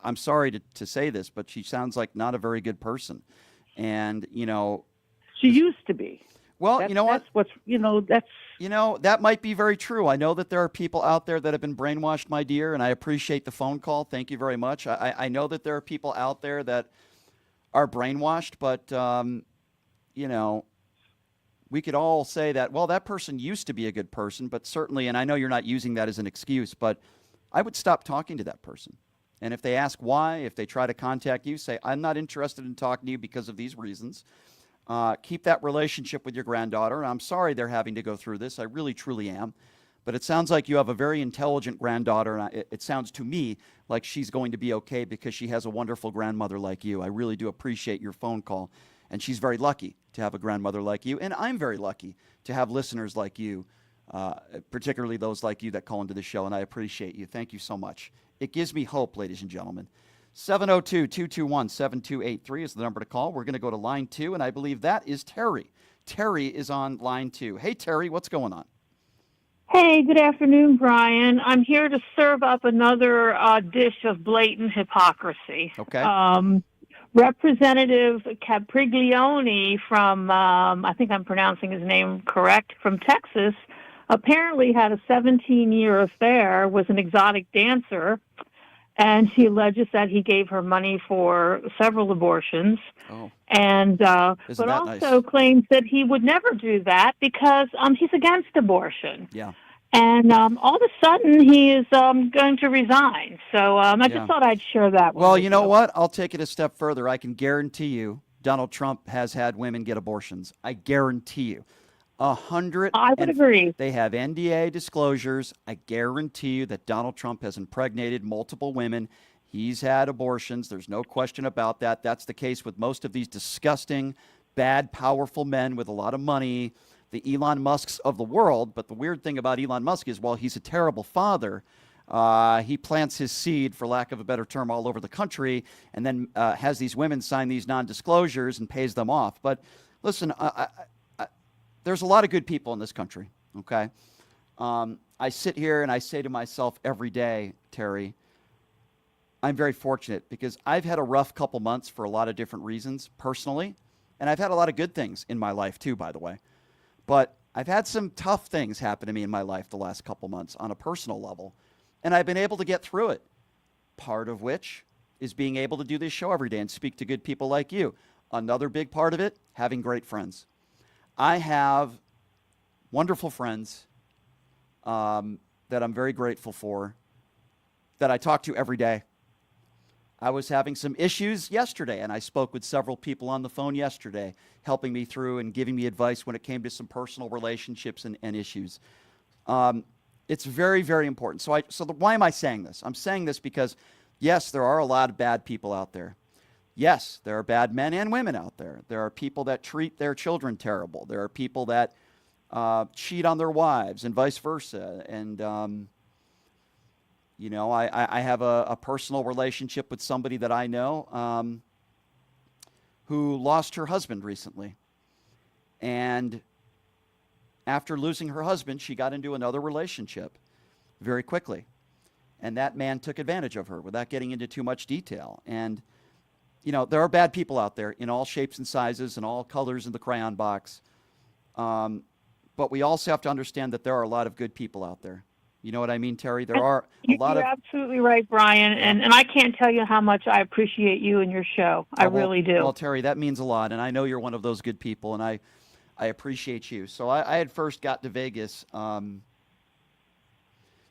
I'm sorry to say this, but she sounds like not a very good person. And, she used to be. Well, you know what? That might be very true. I know that there are people out there that have been brainwashed, my dear, and I appreciate the phone call. Thank you very much. I know that there are people out there that are brainwashed, but, we could all say that, well, that person used to be a good person, but certainly, and I know you're not using that as an excuse, but I would stop talking to that person. And if they ask why, if they try to contact you, say, I'm not interested in talking to you because of these reasons. Keep that relationship with your granddaughter. I'm sorry they're having to go through this. I really, truly am. But it sounds like you have a very intelligent granddaughter, and it sounds to me like she's going to be okay because she has a wonderful grandmother like you. I really do appreciate your phone call. And she's very lucky to have a grandmother like you. And I'm very lucky to have listeners like you, particularly those like you that call into the show. And I appreciate you. Thank you so much. It gives me hope, ladies and gentlemen. 702-221-7283 is the number to call. We're going to go to line 2, and I believe that is Terry. Terry is on line 2. Hey, Terry, what's going on? Hey, good afternoon, Brian. I'm here to serve up another dish of blatant hypocrisy. Okay. Representative Capriglione from, I think I'm pronouncing his name correct, from Texas, apparently had a 17-year affair with an exotic dancer, and she alleges that he gave her money for several abortions. Oh. And but also claims that he would never do that because he's against abortion. Yeah. And all of a sudden, he is going to resign. So I just thought I'd share that. Well, you know what? I'll take it a step further. I can guarantee you Donald Trump has had women get abortions. I guarantee you. 100. I would agree. They have NDA disclosures. I guarantee you that Donald Trump has impregnated multiple women. He's had abortions. There's no question about that. That's the case with most of these disgusting, bad, powerful men with a lot of money, the Elon Musks of the world. But the weird thing about Elon Musk is, while he's a terrible father, he plants his seed, for lack of a better term, all over the country, and then has these women sign these non-disclosures and pays them off. But listen, there's a lot of good people in this country, okay? I sit here and I say to myself every day, Terry, I'm very fortunate because I've had a rough couple months for a lot of different reasons personally, and I've had a lot of good things in my life too, by the way. But I've had some tough things happen to me in my life the last couple months on a personal level, and I've been able to get through it, part of which is being able to do this show every day and speak to good people like you. Another big part of it, having great friends. I have wonderful friends that I'm very grateful for, that I talk to every day. I was having some issues yesterday, and I spoke with several people on the phone yesterday, helping me through and giving me advice when it came to some personal relationships and issues. It's very, very important. Why am I saying this? I'm saying this because, yes, there are a lot of bad people out there. Yes, there are bad men and women out there. There are people that treat their children terrible. There are people that cheat on their wives and vice versa. And, you know, I have a personal relationship with somebody that I know who lost her husband recently. And after losing her husband, she got into another relationship very quickly. And that man took advantage of her without getting into too much detail. And you know, there are bad people out there in all shapes and sizes and all colors in the crayon box. But we also have to understand that there are a lot of good people out there. You know what I mean, Terry? There are a lot of... You're absolutely right, Brian. And I can't tell you how much I appreciate you and your show. I really do. Well, Terry, that means a lot. And I know you're one of those good people, and I appreciate you. So I had first got to Vegas.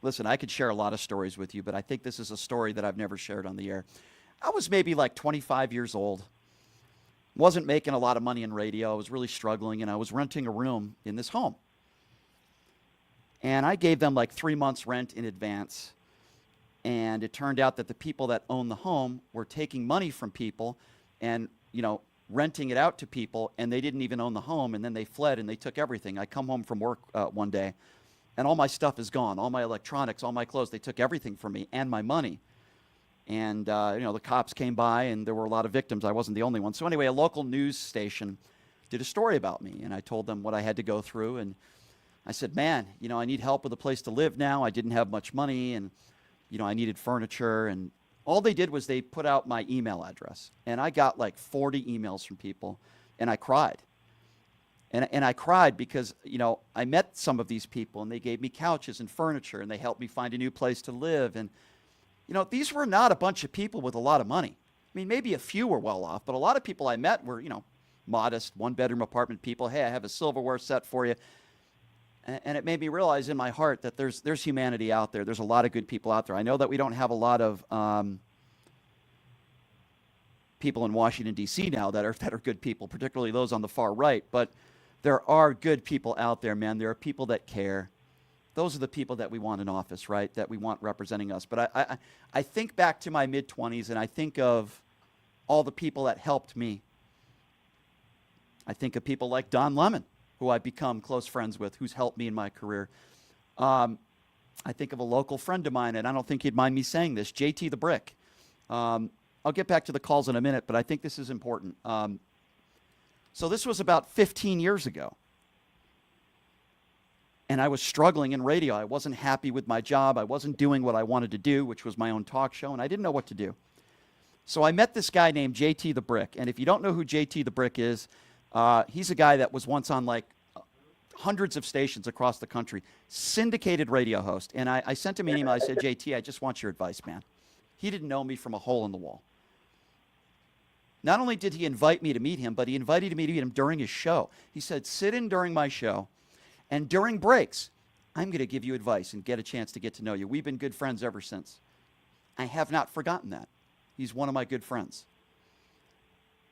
Listen, I could share a lot of stories with you, but I think this is a story that I've never shared on the air. I was maybe like 25 years old. Wasn't making a lot of money in radio. I was really struggling, and I was renting a room in this home. And I gave them like 3 months rent in advance. And it turned out that the people that owned the home were taking money from people and, you know, renting it out to people, and they didn't even own the home, and then they fled and they took everything. I come home from work one day, and all my stuff is gone. All my electronics, all my clothes, they took everything from me and my money. And, you know, the cops came by, and there were a lot of victims. I wasn't the only one. So anyway, a local news station did a story about me, and I told them what I had to go through. And I said, man, you know, I need help with a place to live now. I didn't have much money, and, you know, I needed furniture. And all they did was they put out my email address. And I got like 40 emails from people, and I cried. And I cried because, you know, I met some of these people, and they gave me couches and furniture, and they helped me find a new place to live. And you know, these were not a bunch of people with a lot of money. I mean, maybe a few were well off, but a lot of people I met were, you know, modest, one-bedroom apartment people. Hey, I have a silverware set for you. And it made me realize in my heart that there's humanity out there. There's a lot of good people out there. I know that we don't have a lot of people in Washington, D.C. now that are good people, particularly those on the far right. But there are good people out there, man. There are people that care. Those are the people that we want in office, right, that we want representing us. But I think back to my mid-20s, and I think of all the people that helped me. I think of people like Don Lemon, who I've become close friends with, who's helped me in my career. I think of a local friend of mine, and I don't think he'd mind me saying this, JT the Brick. I'll get back to the calls in a minute, but I think this is important. So this was about 15 years ago. And I was struggling in radio. I wasn't happy with my job. I wasn't doing what I wanted to do, which was my own talk show, and I didn't know what to do. So I met this guy named JT the Brick. And if you don't know who JT the Brick is, he's a guy that was once on like hundreds of stations across the country, syndicated radio host. And I sent him an email. I said, JT, I just want your advice, man. He didn't know me from a hole in the wall. Not only did he invite me to meet him, but he invited me to meet him during his show. He said, sit in during my show, and during breaks, I'm going to give you advice and get a chance to get to know you. We've been good friends ever since. I have not forgotten that. He's one of my good friends.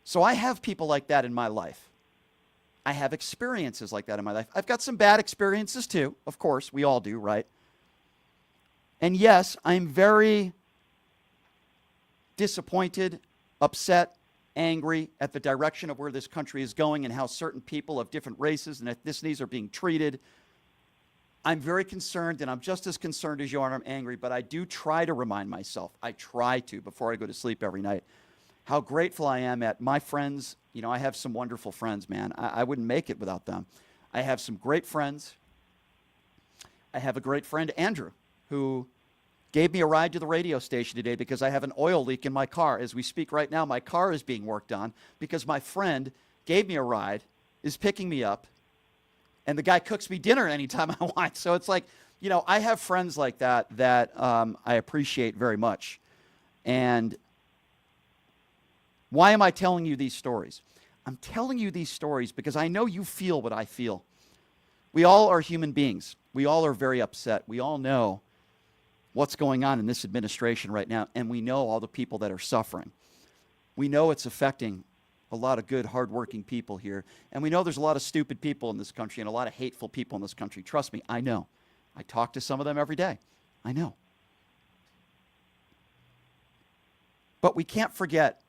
So I have people like that in my life. I have experiences like that in my life. I've got some bad experiences too, of course. We all do, right? And yes, I'm very disappointed, upset, angry at the direction of where this country is going and how certain people of different races and ethnicities are being treated. I'm very concerned, and I'm just as concerned as you are, and I'm angry, but I do try to remind myself, I try to, before I go to sleep every night, how grateful I am at my friends. You know, I have some wonderful friends, man. I wouldn't make it without them. I have some great friends. I have a great friend, Andrew, who gave me a ride to the radio station today because I have an oil leak in my car. As we speak right now, my car is being worked on because my friend gave me a ride, is picking me up, and the guy cooks me dinner anytime I want. So it's like, you know, I have friends like that I appreciate very much. And why am I telling you these stories? I'm telling you these stories because I know you feel what I feel. We all are human beings. We all are very upset. We all know what's going on in this administration right now, and we know all the people that are suffering. We know it's affecting a lot of good, hardworking people here, and we know there's a lot of stupid people in this country and a lot of hateful people in this country. Trust me, I know. I talk to some of them every day. I know. But we can't forget.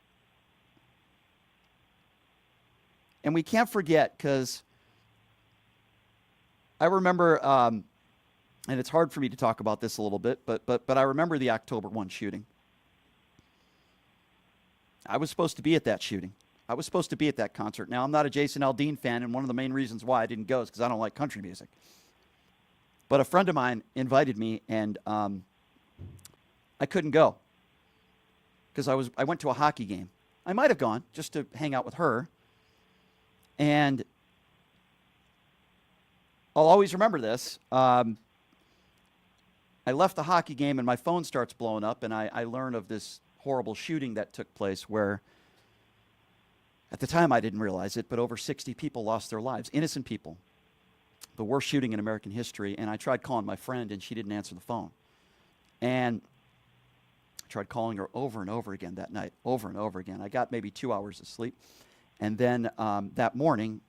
And we can't forget because I remember, and it's hard for me to talk about this a little bit, but I remember the October 1 shooting. I was supposed to be at that shooting. I was supposed to be at that concert. Now, I'm not a Jason Aldean fan, and one of the main reasons why I didn't go is because I don't like country music. But a friend of mine invited me, and I couldn't go because I went to a hockey game. I might have gone just to hang out with her. And I'll always remember this. I left the hockey game and my phone starts blowing up, and I learn of this horrible shooting that took place where, at the time I didn't realize it, but over 60 people lost their lives, innocent people. The worst shooting in American history. And I tried calling my friend, and she didn't answer the phone. And I tried calling her over and over again that night, over and over again. I got maybe 2 hours of sleep. And then that morning,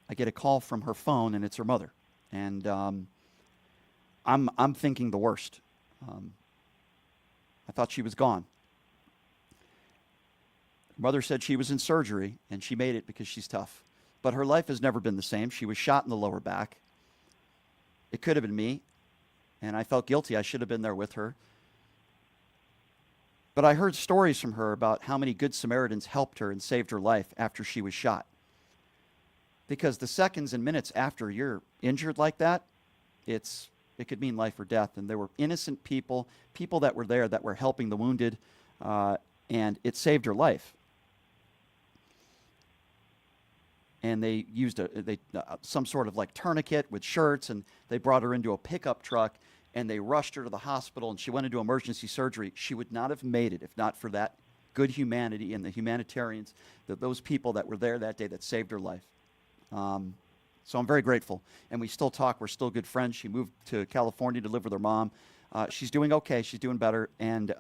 I get a call from her phone, and it's her mother. And I'm thinking the worst. I thought she was gone. Her mother said she was in surgery, and she made it because she's tough. But her life has never been the same. She was shot in the lower back. It could have been me, and I felt guilty. I should have been there with her. But I heard stories from her about how many good Samaritans helped her and saved her life after she was shot. Because the seconds and minutes after you're injured like that, it could mean life or death. And there were innocent people, people that were there that were helping the wounded, and it saved her life. And they used some sort of like tourniquet with shirts, and they brought her into a pickup truck, and they rushed her to the hospital, and she went into emergency surgery. She would not have made it if not for that good humanity and the humanitarians, those people that were there that day that saved her life. So I'm very grateful. And we still talk. We're still good friends. She moved to California to live with her mom. She's doing okay. She's doing better. And,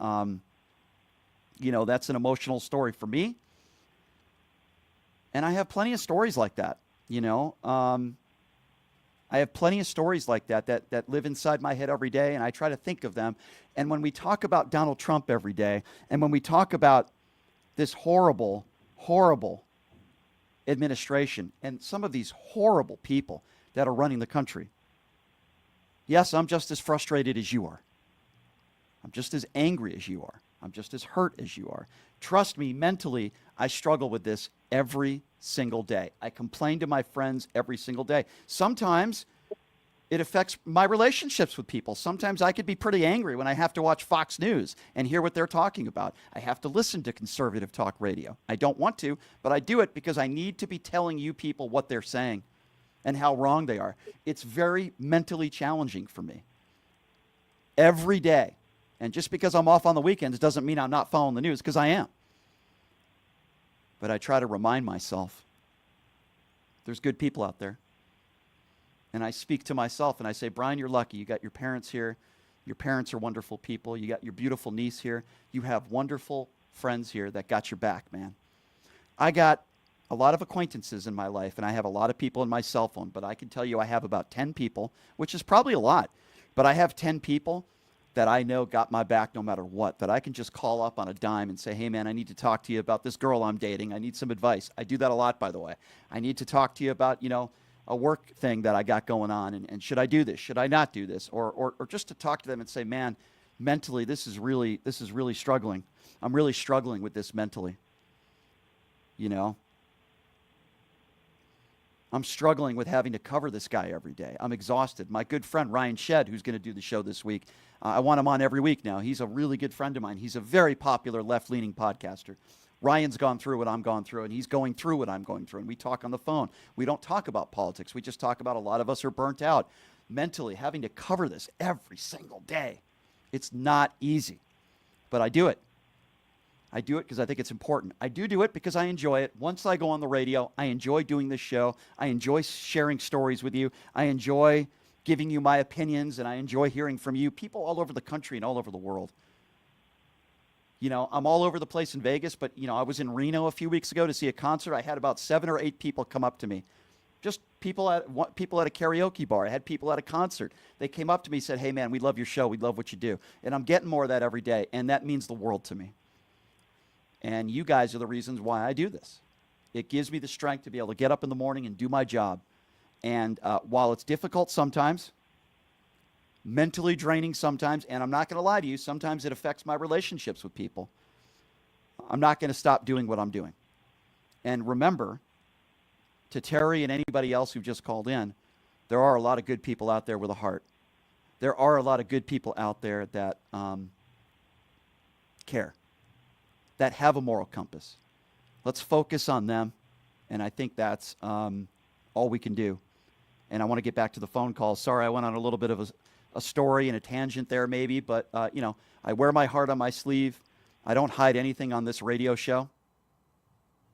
you know, that's an emotional story for me. And I have plenty of stories like that, you know. I have plenty of stories like that live inside my head every day, and I try to think of them. And when we talk about Donald Trump every day, and when we talk about this horrible, horrible administration and some of these horrible people that are running the country, yes, I'm just as frustrated as you are. I'm just as angry as you are. I'm just as hurt as you are. Trust me, mentally, I struggle with this every single day. I complain to my friends every single day. Sometimes it affects my relationships with people. Sometimes I could be pretty angry when I have to watch Fox News and hear what they're talking about. I have to listen to conservative talk radio. I don't want to, but I do it because I need to be telling you people what they're saying. and how wrong they are. It's very mentally challenging for me every day. And just because I'm off on the weekends doesn't mean I'm not following the news, because I am. But I try to remind myself there's good people out there. And I speak to myself and I say, Brian, you're lucky. You got your parents here. Your parents are wonderful people. You got your beautiful niece here. You have wonderful friends here that got your back, man. I got a lot of acquaintances in my life, and I have a lot of people in my cell phone, but I can tell you I have about 10 people, which is probably a lot, but I have 10 people that I know got my back no matter what, that I can just call up on a dime and say, hey, man, I need to talk to you about this girl I'm dating. I need some advice. I do that a lot, by the way. I need to talk to you about, a work thing that I got going on, and should I do this? Should I not do this? Or just to talk to them and say, man, mentally, this is really struggling. I'm really struggling with this mentally. I'm struggling with having to cover this guy every day. I'm exhausted. My good friend Ryan Shedd, who's going to do the show this week, I want him on every week now. He's a really good friend of mine. He's a very popular left-leaning podcaster. Ryan's gone through what I'm going through, and he's going through what I'm going through, and we talk on the phone. We don't talk about politics. We just talk about a lot of us are burnt out mentally, having to cover this every single day. It's not easy, but I do it. I do it because I think it's important. I do it because I enjoy it. Once I go on the radio, I enjoy doing this show. I enjoy sharing stories with you. I enjoy giving you my opinions, and I enjoy hearing from you, people all over the country and all over the world. I'm all over the place in Vegas, but, I was in Reno a few weeks ago to see a concert. I had about 7 or 8 people come up to me. Just people at a karaoke bar. I had people at a concert. They came up to me and said, hey, man, we love your show. We love what you do. And I'm getting more of that every day, and that means the world to me. And you guys are the reasons why I do this. It gives me the strength to be able to get up in the morning and do my job. And while it's difficult sometimes, mentally draining sometimes, and I'm not going to lie to you, sometimes it affects my relationships with people, I'm not going to stop doing what I'm doing. And remember, to Terry and anybody else who just called in, there are a lot of good people out there with a heart. There are a lot of good people out there that care, that have a moral compass. Let's focus on them, and I think that's all we can do. And I want to get back to the phone call. Sorry, I went on a little bit of a story and a tangent there maybe, but, I wear my heart on my sleeve. I don't hide anything on this radio show.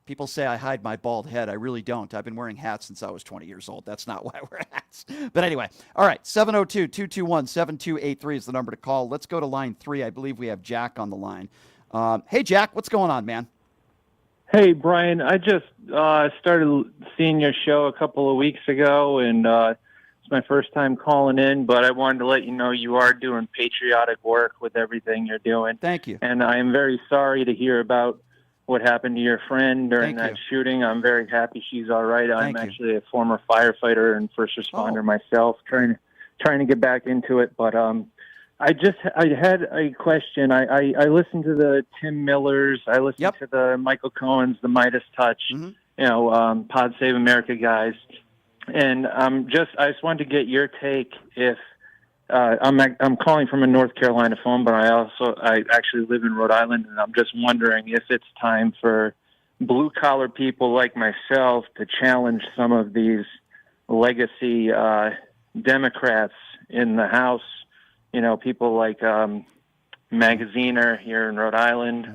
People say I hide my bald head. I really don't. I've been wearing hats since I was 20 years old. That's not why I wear hats. But anyway, all right, 702-221-7283 is the number to call. Let's go to line 3. I believe we have Jack on the line. Hey, Jack, what's going on, man? Hey, Brian, I just started seeing your show a couple of weeks ago, and it's my first time calling in, but I wanted to let you know you are doing patriotic work with everything you're doing. Thank you. And I am very sorry to hear about what happened to your friend during that shooting. I'm very happy she's all right. I'm actually a former firefighter and first responder myself, trying to get back into it, but I had a question. I listened to the Tim Millers. I listened to the Michael Cohen's, the Midas Touch, Pod Save America guys. And I just wanted to get your take. If I'm calling from a North Carolina phone, but I actually live in Rhode Island, and I'm just wondering if it's time for blue collar people like myself to challenge some of these legacy Democrats in the House. People like Magaziner here in Rhode Island.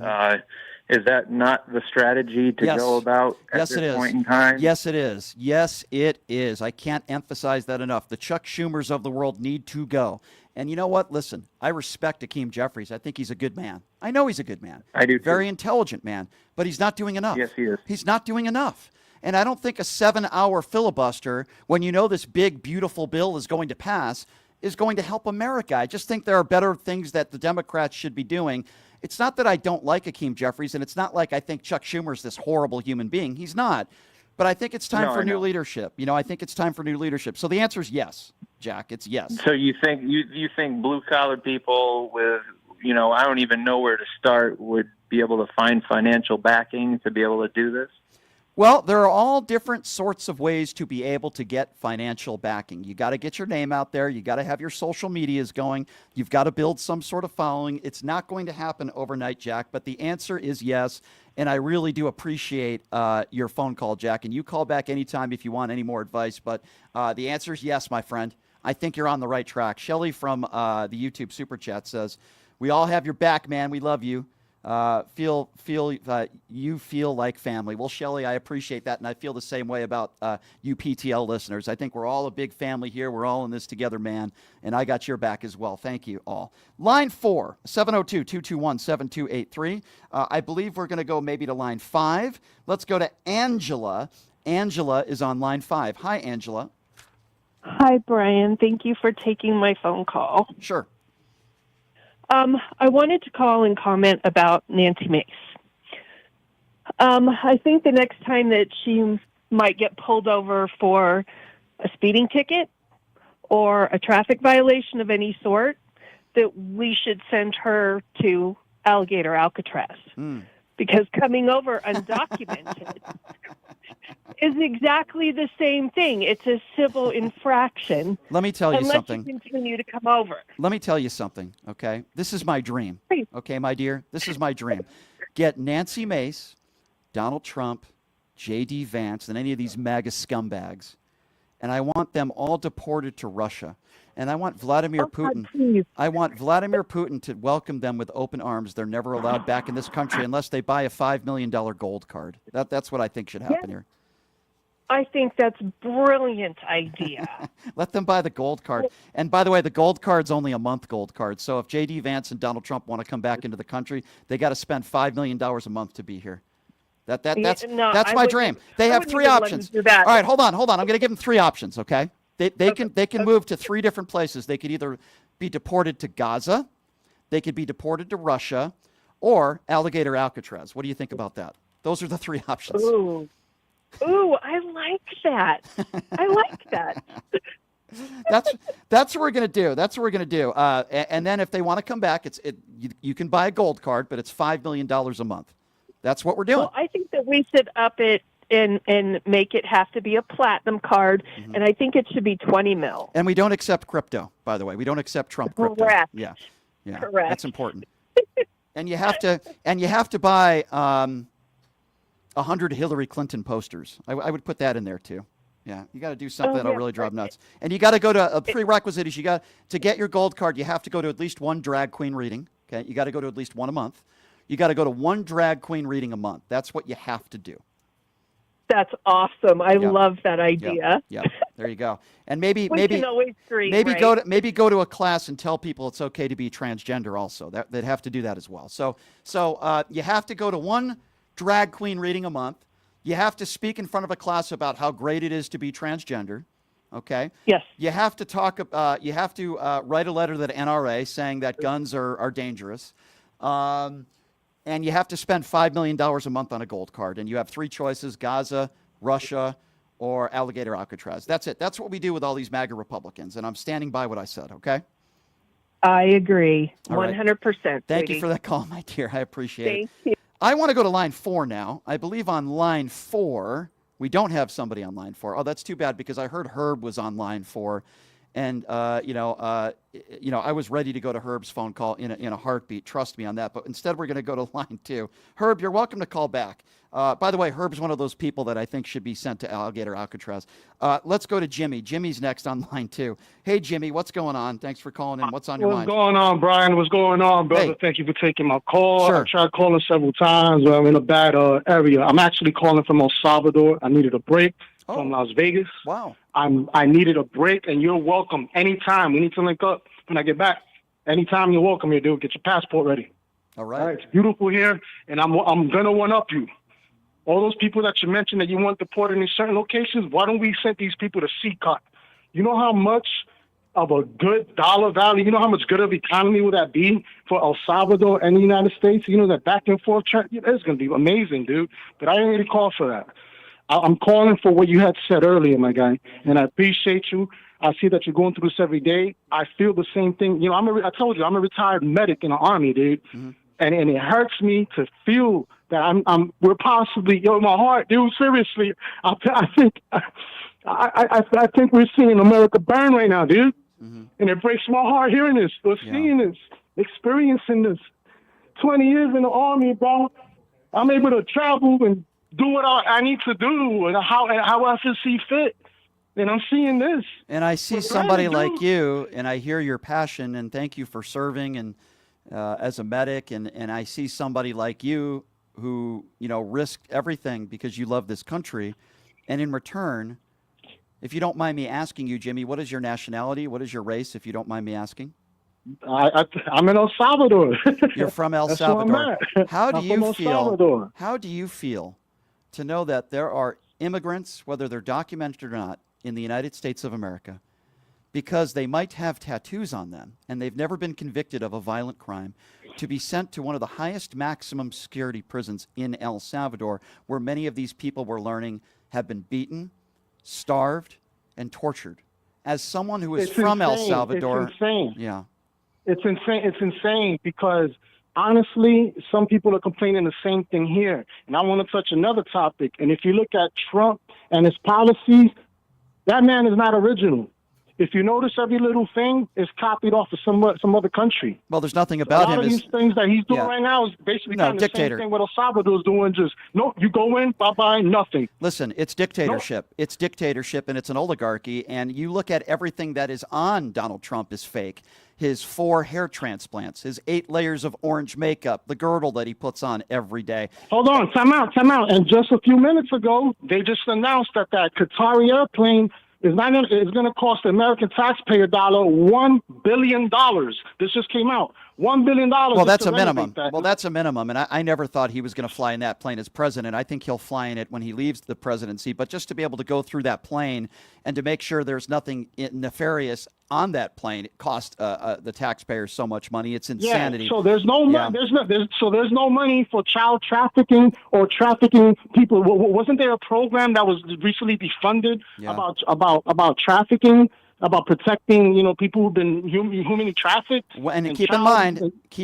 Is that not the strategy to go about at this point in time? Yes, it is. Yes, it is. I can't emphasize that enough. The Chuck Schumers of the world need to go. And you know what? Listen, I respect Hakeem Jeffries. I think he's a good man. I know he's a good man. I do too. Very intelligent man. But he's not doing enough. Yes, he is. He's not doing enough. And I don't think a 7-hour filibuster, when you know this big, beautiful bill is going to pass, is going to help America. I just think there are better things that the Democrats should be doing. It's not that I don't like Hakeem Jeffries, and it's not like I think Chuck Schumer's this horrible human being. He's not. But I think it's time for new leadership. I think it's time for new leadership. So the answer is yes, Jack. It's yes. So you think blue collar people with, I don't even know where to start, would be able to find financial backing to be able to do this? Well, there are all different sorts of ways to be able to get financial backing. You got to get your name out there. You got to have your social medias going. You've got to build some sort of following. It's not going to happen overnight, Jack, but the answer is yes. And I really do appreciate your phone call, Jack. And you call back anytime if you want any more advice. But the answer is yes, my friend. I think you're on the right track. Shelly from the YouTube Super Chat says, we all have your back, man. We love you. You feel like family. Well, Shelly, I appreciate that, and I feel the same way about you PTL listeners. I think we're all a big family here. We're all in this together, man, and I got your back as well. Thank you all. Line 4, 702-221-7283. I believe we're going to go maybe to line 5. Let's go to Angela. Angela is on line 5. Hi, Angela. Hi, Brian. Thank you for taking my phone call. Sure. I wanted to call and comment about Nancy Mace. I think the next time that she might get pulled over for a speeding ticket or a traffic violation of any sort, that we should send her to Alligator Alcatraz. Because coming over undocumented is exactly the same thing. It's a civil infraction. Let me tell you something. Unless you continue to come over. Let me tell you something, okay? This is my dream, okay, my dear? This is my dream. Get Nancy Mace, Donald Trump, J.D. Vance, and any of these MAGA scumbags, and I want them all deported to Russia. And I want Vladimir Putin. I want Vladimir Putin to welcome them with open arms. They're never allowed back in this country unless they buy a $5 million gold card. That's what I think should happen here. I think that's a brilliant idea. Let them buy the gold card. And by the way, the gold card's only a month gold card. So if J.D. Vance and Donald Trump want to come back into the country, they got to spend $5 million a month to be here. That's my dream. They have 3 options. All right, hold on. I'm going to give them 3 options, okay? They can move to 3 different places. They could either be deported to Gaza, they could be deported to Russia, or Alligator Alcatraz. What do you think about that? Those are the 3 options. Ooh, I like that. I like that. That's what we're going to do. That's what we're going to do. And then if they want to come back, you can buy a gold card, but it's $5 million a month. That's what we're doing. Well, I think that we should up it and make it have to be a platinum card, and I think it should be 20 mil. And we don't accept crypto, by the way. We don't accept Trump crypto. Correct. Yeah. Correct. That's important. and you have to buy 100 Hillary Clinton posters. I would put that in there too. Yeah, you got to do something that'll really drive nuts. And you got to go to a prerequisite is to get your gold card. You have to go to at least 1 drag queen reading. Okay, you got to go to at least 1 a month. You got to go to 1 drag queen reading a month. That's what you have to do. That's awesome. I love that idea. Yeah, there you go. And maybe can always dream, right? go to a class and tell people it's okay to be transgender. Also, they'd have to do that as well. So you have to go to 1 drag queen reading a month. You have to speak in front of a class about how great it is to be transgender. Okay. Yes. You have to talk. You have to write a letter to the NRA saying that guns are dangerous. And you have to spend $5 million a month on a gold card. And you have 3 choices: Gaza, Russia, or Alligator Alcatraz. That's it. That's what we do with all these MAGA Republicans. And I'm standing by what I said, okay? I agree. All right. 100%. Thank you for that call, my dear. I appreciate it. Thank you. I want to go to line 4 now. I believe on line 4, we don't have somebody on line 4. Oh, that's too bad because I heard Herb was on line 4. And, I was ready to go to Herb's phone call in a heartbeat. Trust me on that. But instead, we're going to go to line 2. Herb, you're welcome to call back. By the way, Herb's one of those people that I think should be sent to Alligator Alcatraz. Let's go to Jimmy. Jimmy's next on line 2. Hey, Jimmy, what's going on? Thanks for calling in. What's on your mind? What's going on, Brian? What's going on, brother? Hey. Thank you for taking my call. Sure. I tried calling several times. I'm in a bad area. I'm actually calling from El Salvador. I needed a break from Las Vegas. Wow. I needed a break, and you're welcome anytime. We need to link up when I get back. Anytime you're welcome here, dude. Get your passport ready. All right. All right. It's beautiful here, and I'm gonna one up you. All those people that you mentioned that you want deported in certain locations, why don't we send these people to CCOT? You know how much of a good dollar value, you know how much good of economy would that be for El Salvador and the United States? You know, that back and forth, it's going to be amazing, dude. But I didn't really call for that. I'm calling for what you had said earlier, my guy, and I appreciate you. I see that you're going through this every day. I feel the same thing. You know, I told you, I'm a retired medic in the Army, dude. Mm-hmm. And it hurts me to feel that we're possibly, my heart, dude, seriously, I think we're seeing America burn right now, dude. Mm-hmm. And it breaks my heart hearing this, or seeing this, experiencing this. 20 years in the Army, bro. I'm able to travel and do what I need to do and how I see fit. And I'm seeing this. And I see somebody like you, and I hear your passion, and thank you for serving and as a medic. And I see somebody like you who, risked everything because you love this country. And in return, if you don't mind me asking you, Jimmy, what is your nationality? What is your race, if you don't mind me asking? I'm in El Salvador. You're from El Salvador. How do you feel? How do you feel to know that there are immigrants, whether they're documented or not, in the United States of America, because they might have tattoos on them and they've never been convicted of a violent crime, to be sent to one of the highest maximum security prisons in El Salvador, where many of these people, we're learning, have been beaten, starved, and tortured? As someone who is from El Salvador, it's insane. Yeah. It's insane. It's insane because honestly, some people are complaining the same thing here. And I want to touch another topic. And if you look at Trump and his policies, that man is not original. If you notice, every little thing is copied off of some other country. Well, there's nothing about him. A lot of these things that he's doing right now is basically kind of the same thing what El Salvador is doing. Just, no, you go in, bye-bye, nothing. Listen, it's dictatorship. No. It's dictatorship, and it's an oligarchy. And you look at everything that is on Donald Trump is fake. His 4 hair transplants, his 8 layers of orange makeup, the girdle that he puts on every day. Hold on, time out. And just a few minutes ago, they just announced that Qatari airplane is going to cost the American taxpayer $1 billion. This just came out. $1 billion. Well, that's a minimum. Well, that's a minimum. And I never thought he was going to fly in that plane as president. I think he'll fly in it when he leaves the presidency. But just to be able to go through that plane and to make sure there's nothing nefarious on that plane, it cost the taxpayers so much money. It's insanity. Yeah, so there's no money. There's no money for child trafficking or trafficking people. Wasn't there a program that was recently defunded about trafficking? About protecting, people who've been humanly trafficked. And keep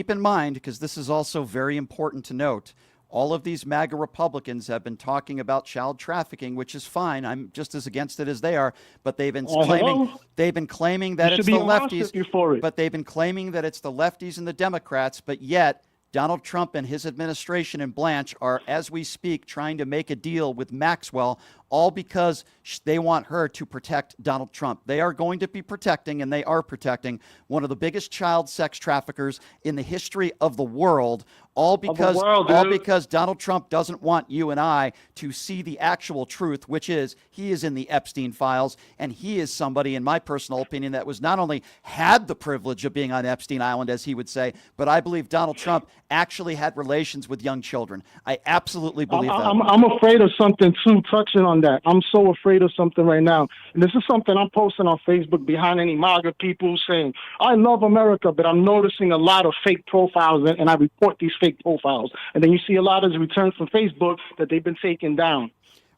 in mind, because this is also very important to note, all of these MAGA Republicans have been talking about child trafficking, which is fine. I'm just as against it as they are, but they've been claiming that it's the lefties. But they've been claiming that it's the lefties and the Democrats, but yet Donald Trump and his administration and Blanche are, as we speak, trying to make a deal with Maxwell, all because they want her to protect Donald Trump. They are going to be protecting, and they are protecting, one of the biggest child sex traffickers in the history of the world, all because Donald Trump doesn't want you and I to see the actual truth, which is he is in the Epstein files, and he is somebody, in my personal opinion, that was not only had the privilege of being on Epstein Island, as he would say, but I believe Donald Trump actually had relations with young children. I absolutely believe that. I'm afraid of something, too, touching on that. I'm so afraid of something right now. And this is something I'm posting on Facebook behind any MAGA people saying, I love America, but I'm noticing a lot of fake profiles, and I report these fake profiles. And then you see a lot of returns from Facebook that they've been taken down.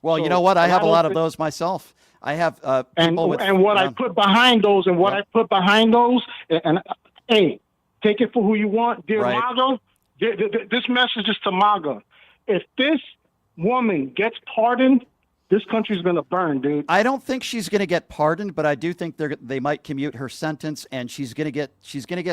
Well, you know what? I have a lot of those myself. I have people I put behind those, and hey, take it for who you want. Dear MAGA, this message is to MAGA. If this woman gets pardoned, this country's going to burn, dude. I don't think she's going to get pardoned, but I do think they might commute her sentence, and she's going to get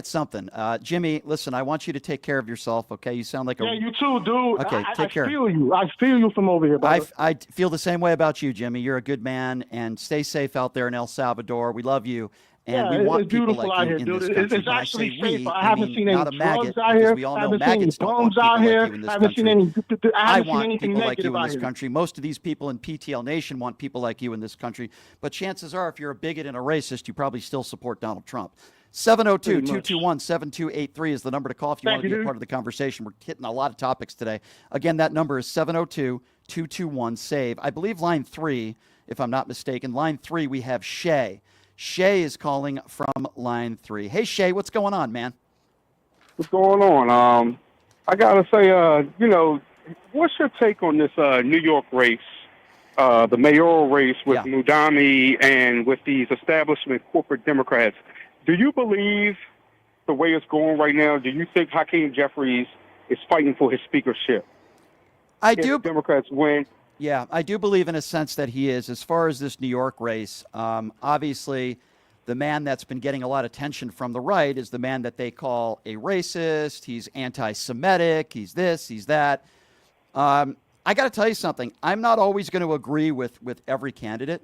something. Jimmy, listen, I want you to take care of yourself, okay? You sound like you too, dude. Okay, take care. I feel you. I feel you from over here, brother. I feel the same way about you, Jimmy. You're a good man, and stay safe out there in El Salvador. We love you. And we want people like you in this country. It's actually safe. I haven't seen any drugs out here. I haven't seen any bombs out here. I haven't seen anything like you in this here. country. Most of these people in PTL Nation want people like you in this country. But chances are, if you're a bigot and a racist, you probably still support Donald Trump. 702-221-7283 is the number to call if you want to be a part of the conversation. We're hitting a lot of topics today. Again, that number is 702-221-SAVE. I believe line 3, if I'm not mistaken. Line 3, we have Shay. Shay is calling from line 3. Hey, Shay, what's going on, man? What's going on? I got to say, what's your take on this New York race, the mayoral race with Mudami and with these establishment corporate Democrats? Do you believe the way it's going right now, do you think Hakeem Jeffries is fighting for his speakership? if the Democrats win. Yeah, I do believe in a sense that he is. As far as this New York race, obviously the man that's been getting a lot of attention from the right is the man that they call a racist. He's anti-Semitic. He's this, he's that. I got to tell you something. I'm not always going to agree with every candidate,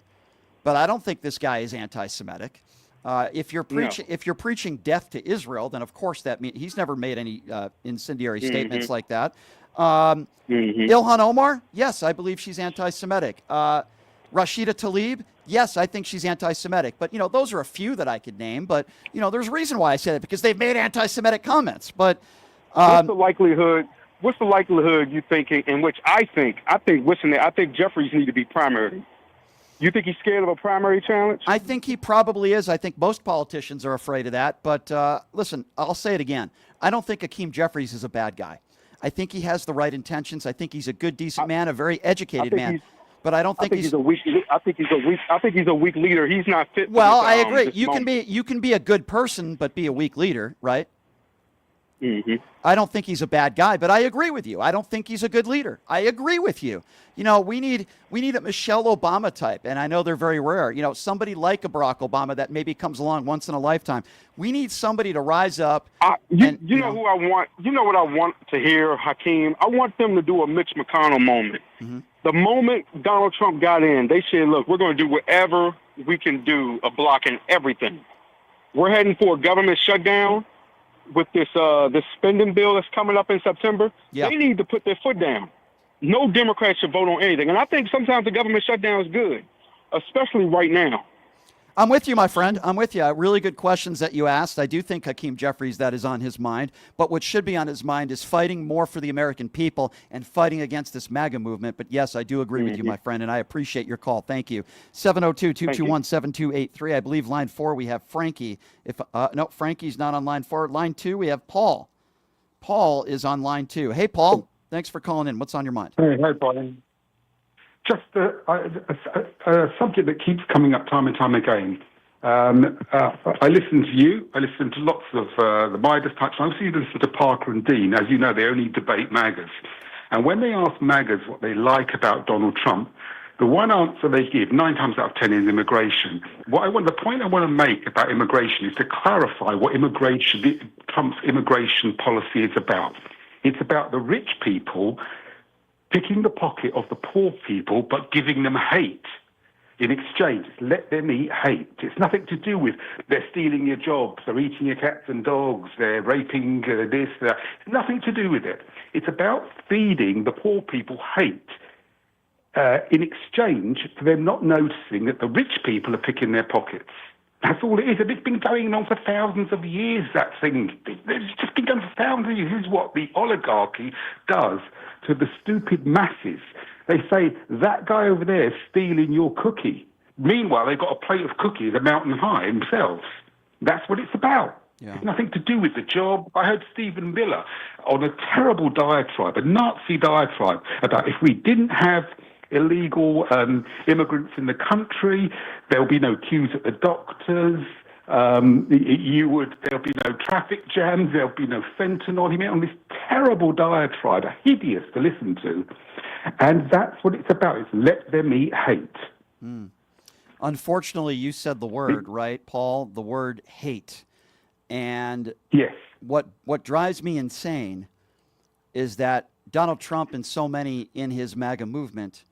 but I don't think this guy is anti-Semitic. If you're preaching death to Israel, then of course that means he's never made any incendiary statements like that. Ilhan Omar, yes, I believe she's anti-Semitic. Rashida Tlaib, yes, I think she's anti-Semitic. But, those are a few that I could name. But, there's a reason why I said it, because they've made anti-Semitic comments. But what's the likelihood you think in which I think Jeffries need to be primary? You think he's scared of a primary challenge? I think he probably is. I think most politicians are afraid of that. But listen, I'll say it again. I don't think Hakeem Jeffries is a bad guy. I think he has the right intentions. I think he's a good, decent man, a very educated man. But I don't think he's a weak. I think he's a weak leader. He's not fit. Well, I agree. You can be a good person, but be a weak leader, right? Mm-hmm. I don't think he's a bad guy, but I agree with you. I don't think he's a good leader. I agree with you. We need a Michelle Obama type, and I know they're very rare. Somebody like a Barack Obama that maybe comes along once in a lifetime. We need somebody to rise up. You know who I want? You know what I want to hear, Hakeem? I want them to do a Mitch McConnell moment. Mm-hmm. The moment Donald Trump got in, they said, "Look, we're going to do whatever we can do of blocking everything. We're heading for a government shutdown." With this spending bill that's coming up in September, They need to put their foot down. No Democrat should vote on anything. And I think sometimes the government shutdown is good, especially right now. I'm with you, my friend. I'm with you. Really good questions that you asked. I do think Hakeem Jeffries, that is on his mind. But what should be on his mind is fighting more for the American people and fighting against this MAGA movement. But yes, I do agree with you, my friend, and I appreciate your call. Thank you. 702-221-7283. I believe line 4 we have Frankie. No, Frankie's not on line 4. Line 2 we have Paul. Paul is on line 2. Hey, Paul. Thanks for calling in. What's on your mind? Hey, Paul. Just a subject that keeps coming up time and time again. I listen to you. I listen to lots of the Midas types. I also listen to Parker and Dean. As you know, they only debate MAGAs. And when they ask MAGAs what they like about Donald Trump, the one answer they give 9 times out of 10 is immigration. The point I want to make about immigration is to clarify what Trump's immigration policy is about. It's about the rich people picking the pocket of the poor people, but giving them hate in exchange. Let them eat hate. It's nothing to do with they're stealing your jobs, they're eating your cats and dogs, they're raping this, that. It's nothing to do with it. It's about feeding the poor people hate in exchange for them not noticing that the rich people are picking their pockets. That's all it is. And it's been going on for thousands of years, that thing. It's just been going on for thousands of years. This is what the oligarchy does to the stupid masses. They say, that guy over there is stealing your cookie. Meanwhile, they've got a plate of cookies a mountain high themselves. That's what it's about. Yeah. It's nothing to do with the job. I heard Stephen Miller on a terrible diatribe, a Nazi diatribe, about if we didn't have illegal immigrants in the country, there'll be no queues at the doctors, there'll be no traffic jams, there'll be no fentanyl. He went on this terrible diatribe, hideous to listen to. And that's what it's about. It's let them eat hate. Unfortunately, you said the word, right, Paul? The word hate. And yes, what drives me insane is that Donald Trump and so many in his MAGA movement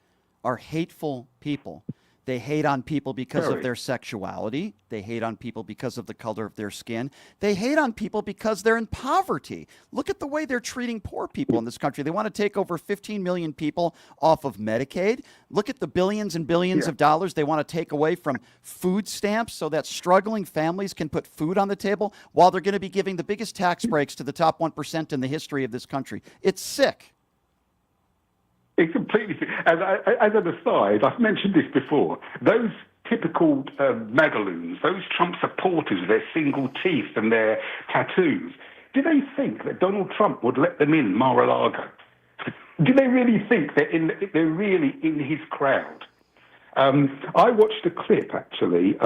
are hateful people. They hate on people because of their sexuality. They hate on people because of the color of their skin. They hate on people because they're in poverty. Look at the way they're treating poor people in this country. They want to take over 15 million people off of Medicaid. Look at the billions and billions of dollars they want to take away from food stamps so that struggling families can put food on the table, while they're going to be giving the biggest tax breaks to the top 1% in the history of this country. It's sick. It's completely. As an aside, I've mentioned this before. Those typical magaloons, those Trump supporters with their single teeth and their tattoos, do they think that Donald Trump would let them in Mar-a-Lago? Do they really think they're really in his crowd? I watched a clip, actually,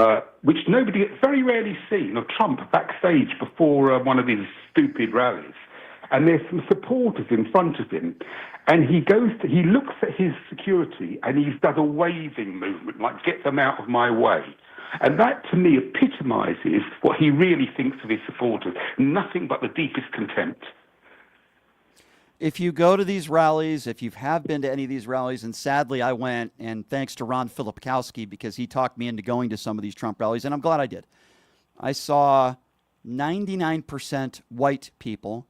which nobody very rarely seen, of Trump backstage before one of his stupid rallies. And there's some supporters in front of him. And he looks at his security and he does a waving movement, like get them out of my way. And that, to me, epitomizes what he really thinks of his supporters. Nothing but the deepest contempt. If you go to these rallies, if you have been to any of these rallies, and sadly I went, and thanks to Ron Filipkowski, because he talked me into going to some of these Trump rallies, and I'm glad I did. I saw 99% white people,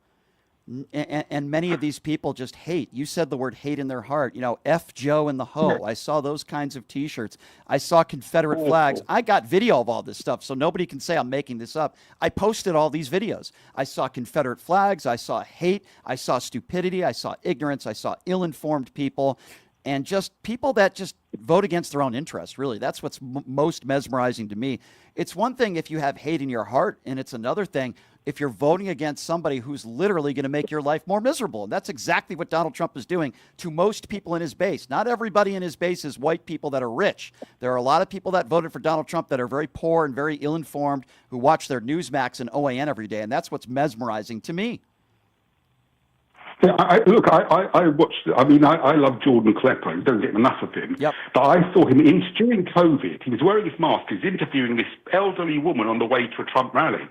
and many of these people just hate. You said the word hate in their heart. F Joe and the Ho. I saw those kinds of T-shirts. I saw Confederate flags. I got video of all this stuff, so nobody can say I'm making this up. I posted all these videos. I saw Confederate flags. I saw hate. I saw stupidity. I saw ignorance. I saw ill-informed people, and just people that just vote against their own interests, really. That's what's most mesmerizing to me. It's one thing if you have hate in your heart, and it's another thing if you're voting against somebody who's literally going to make your life more miserable. And that's exactly what Donald Trump is doing to most people in his base. Not everybody in his base is white people that are rich. There are a lot of people that voted for Donald Trump that are very poor and very ill-informed, who watch their Newsmax and OAN every day. And that's what's mesmerizing to me. Yeah, I watched. I love Jordan Klepper. Don't get enough of him. Yep. But I saw him during COVID. He was wearing his mask. He was interviewing this elderly woman on the way to a Trump rally,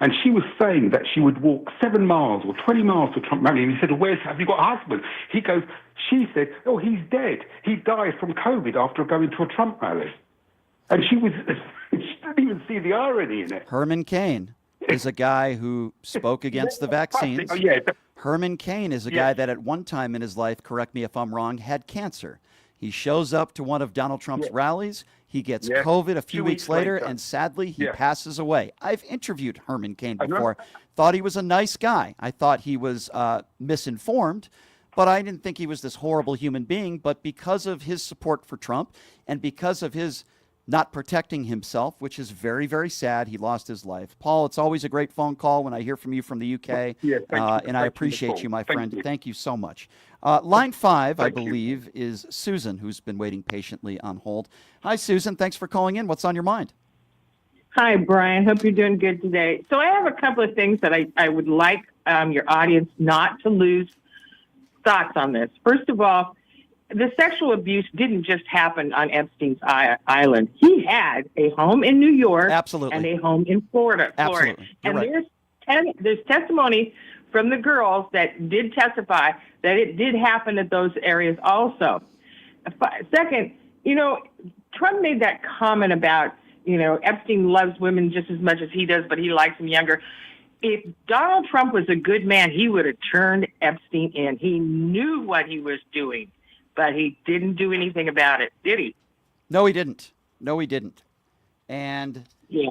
and she was saying that she would walk 7 miles or 20 miles to a Trump rally. And he said, "Have you got a husband?" He goes. She said, "Oh, he's dead. He died from COVID after going to a Trump rally." And she didn't even see the irony in it. Herman Cain is a guy who spoke against the vaccines. Oh, yeah. Herman Cain is a guy that at one time in his life, correct me if I'm wrong, had cancer. He shows up to one of Donald Trump's rallies. He gets COVID a few weeks later, and sadly, he passes away. I've interviewed Herman Cain before. Thought he was a nice guy. I thought he was misinformed, but I didn't think he was this horrible human being. But because of his support for Trump and because of his not protecting himself, which is very, very sad. He lost his life. Paul, it's always a great phone call when I hear from you from the UK, and I appreciate you, my friend. Thank you so much. Line 5, I believe, is Susan, who's been waiting patiently on hold. Hi, Susan. Thanks for calling in. What's on your mind? Hi, Brian. Hope you're doing good today. So I have a couple of things that I would like your audience not to lose thoughts on this. First of all, the sexual abuse didn't just happen on Epstein's island. He had a home in New York, and a home in Florida. Absolutely. And there's testimony from the girls that did testify that it did happen at those areas also. Second, Trump made that comment about, Epstein loves women just as much as he does, but he likes them younger. If Donald Trump was a good man, he would have turned Epstein in. He knew what he was doing, but he didn't do anything about it, did he? No, he didn't. And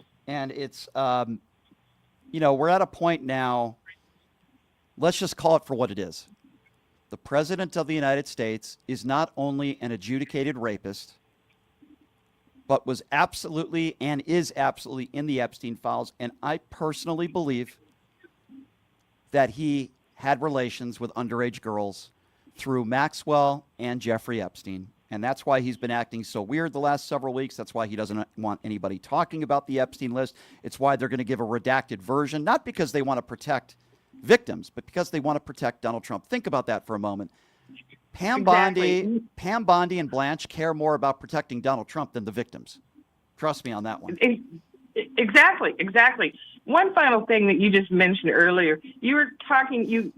it's, we're at a point now, let's just call it for what it is. The President of the United States is not only an adjudicated rapist, but was absolutely and is absolutely in the Epstein files. And I personally believe that he had relations with underage girls through Maxwell and Jeffrey Epstein. And that's why he's been acting so weird the last several weeks. That's why he doesn't want anybody talking about the Epstein list. It's why they're going to give a redacted version, not because they want to protect victims, but because they want to protect Donald Trump. Think about that for a moment. Pam Bondi and Blanche care more about protecting Donald Trump than the victims. Trust me on that one. Exactly. One final thing that you just mentioned earlier, you were talking,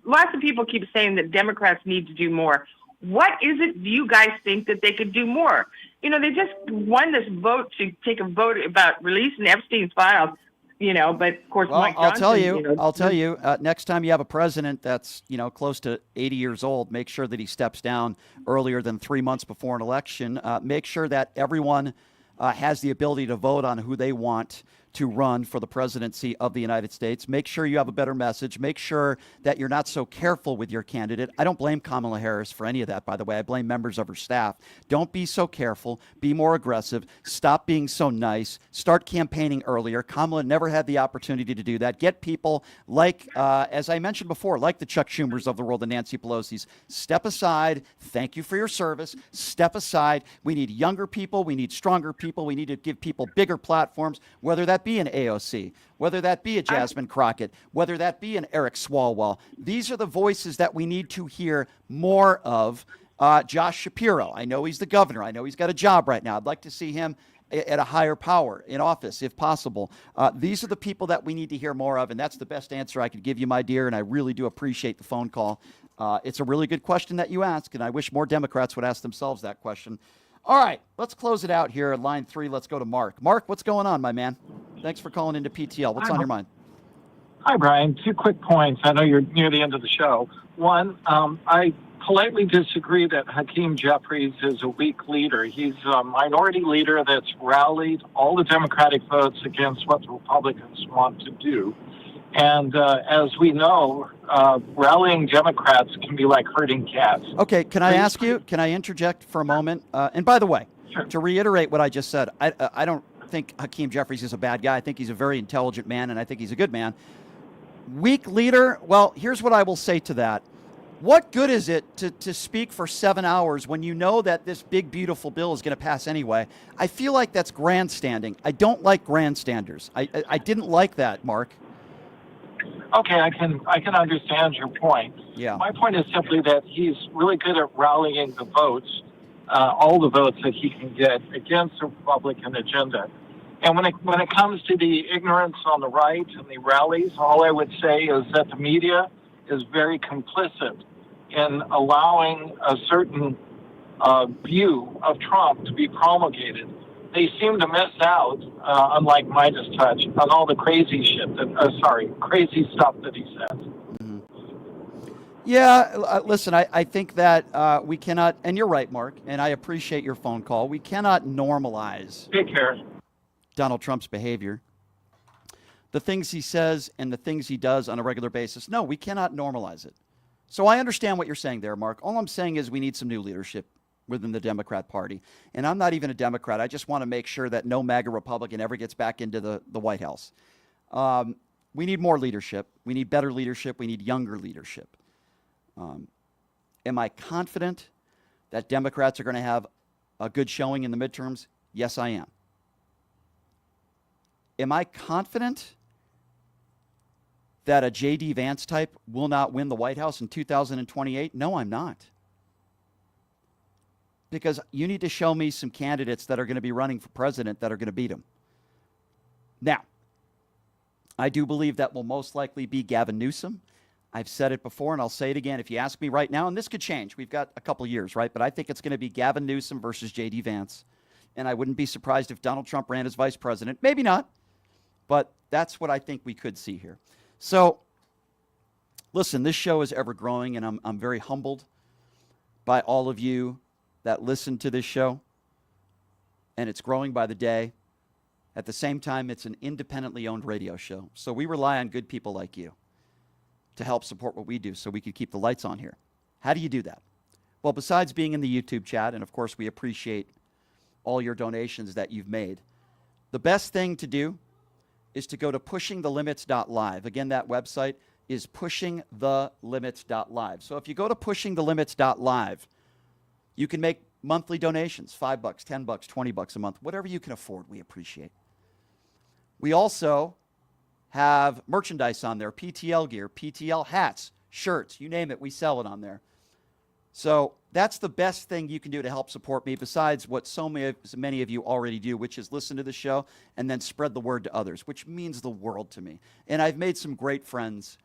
lots of people keep saying that Democrats need to do more. What is it do you guys think that they could do more? They just won this vote to take a vote about releasing Epstein's files, but of course, Mike Johnson, I'll tell you, next time you have a president that's, close to 80 years old, make sure that he steps down earlier than 3 months before an election. Make sure that everyone has the ability to vote on who they want to run for the presidency of the United States. Make sure you have a better message. Make sure that you're not so careful with your candidate. I don't blame Kamala Harris for any of that, by the way. I blame members of her staff. Don't be so careful. Be more aggressive. Stop being so nice. Start campaigning earlier. Kamala never had the opportunity to do that. Get people like, as I mentioned before, like the Chuck Schumers of the world and Nancy Pelosi's. Step aside. Thank you for your service. Step aside. We need younger people. We need stronger people. We need to give people bigger platforms, whether that that be an AOC, whether that be a Jasmine Crockett, whether that be an Eric Swalwell. These are the voices that we need to hear more of. Josh Shapiro, I know he's the governor. I know he's got a job right now. I'd like to see him at a higher power in office, if possible. These are the people that we need to hear more of, and that's the best answer I could give you, my dear, and I really do appreciate the phone call. It's a really good question that you ask, and I wish more Democrats would ask themselves that question. All right, let's close it out here at line 3. Let's go to Mark. Mark, what's going on, my man? Thanks for calling into PTL. What's on your mind? Hi, Brian. 2 quick points. I know you're near the end of the show. One, I politely disagree that Hakeem Jeffries is a weak leader. He's a minority leader that's rallied all the Democratic votes against what the Republicans want to do. And as we know, rallying Democrats can be like herding cats. Okay, can I ask you, can I interject for a moment? And by the way, to reiterate what I just said, I don't think Hakeem Jeffries is a bad guy. I think he's a very intelligent man, and I think he's a good man. Weak leader, well, here's what I will say to that. What good is it to speak for 7 hours when you know that this big, beautiful bill is going to pass anyway? I feel like that's grandstanding. I don't like grandstanders. I didn't like that, Mark. Okay, I can understand your point. Yeah. My point is simply that he's really good at rallying the votes, all the votes that he can get against the Republican agenda. And when it comes to the ignorance on the right and the rallies, all I would say is that the media is very complicit in allowing a certain view of Trump to be promulgated. They seem to miss out, unlike Midas Touch, on all the crazy crazy stuff that he says. Mm-hmm. Yeah, listen, I think that we cannot, and you're right, Mark, and I appreciate your phone call. We cannot normalize Donald Trump's behavior. The things he says and the things he does on a regular basis. No, we cannot normalize it. So I understand what you're saying there, Mark. All I'm saying is we need some new leadership within the Democrat Party. And I'm not even a Democrat. I just want to make sure that no MAGA Republican ever gets back into the White House. We need more leadership. We need better leadership. We need younger leadership. Am I confident that Democrats are going to have a good showing in the midterms? Yes, I am. Am I confident that a J.D. Vance type will not win the White House in 2028? No, I'm not. Because you need to show me some candidates that are going to be running for president that are going to beat him. Now, I do believe that will most likely be Gavin Newsom. I've said it before, and I'll say it again. If you ask me right now, and this could change. We've got a couple years, right? But I think it's going to be Gavin Newsom versus J.D. Vance. And I wouldn't be surprised if Donald Trump ran as vice president. Maybe not. But that's what I think we could see here. So, listen, this show is ever growing, and I'm very humbled by all of you that listen to this show. And it's growing by the day. At the same time, it's an independently owned radio show. So we rely on good people like you to help support what we do so we can keep the lights on here. How do you do that? Well, besides being in the YouTube chat, and of course we appreciate all your donations that you've made, the best thing to do is to go to pushingthelimits.live. Again, that website is pushingthelimits.live. So if you go to pushingthelimits.live, you can make monthly donations, $5, $10, $20 a month, whatever you can afford, we appreciate. We also have merchandise on there, PTL gear, PTL hats, shirts, you name it, we sell it on there. So that's the best thing you can do to help support me, besides what so many of you already do, which is listen to the show and then spread the word to others, which means the world to me. And I've made some great friends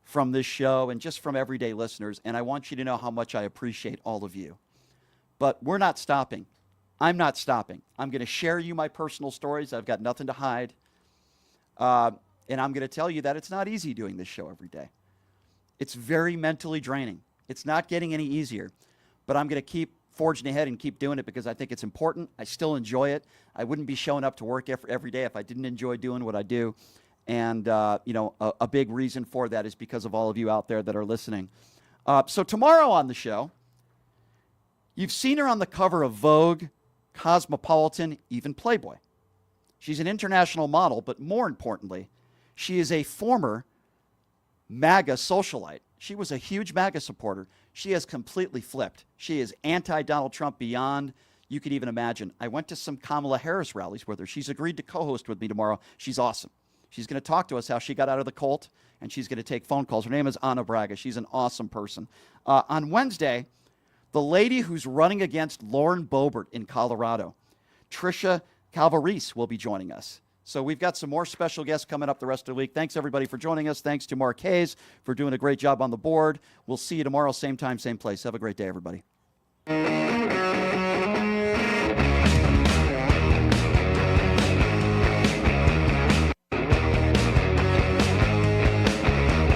from this show and just from everyday listeners, and I want you to know how much I appreciate all of you. But we're not stopping. I'm not stopping. I'm going to share you my personal stories. I've got nothing to hide. And I'm going to tell you that it's not easy doing this show every day. It's very mentally draining. It's not getting any easier, but I'm going to keep forging ahead and keep doing it because I think it's important. I still enjoy it. I wouldn't be showing up to work every day if I didn't enjoy doing what I do. And, a big reason for that is because of all of you out there that are listening. So tomorrow on the show, you've seen her on the cover of Vogue, Cosmopolitan, even Playboy. She's an international model, but more importantly, she is a former MAGA socialite. She was a huge MAGA supporter. She has completely flipped. She is anti-Donald Trump beyond you could even imagine. I went to some Kamala Harris rallies with her. She's agreed to co-host with me tomorrow. She's awesome. She's going to talk to us how she got out of the cult, and she's going to take phone calls. Her name is Ana Braga. She's an awesome person. On Wednesday, the lady who's running against Lauren Boebert in Colorado, Trisha Calvarese, will be joining us. So we've got some more special guests coming up the rest of the week. Thanks, everybody, for joining us. Thanks to Mark Hayes for doing a great job on the board. We'll see you tomorrow, same time, same place. Have a great day, everybody.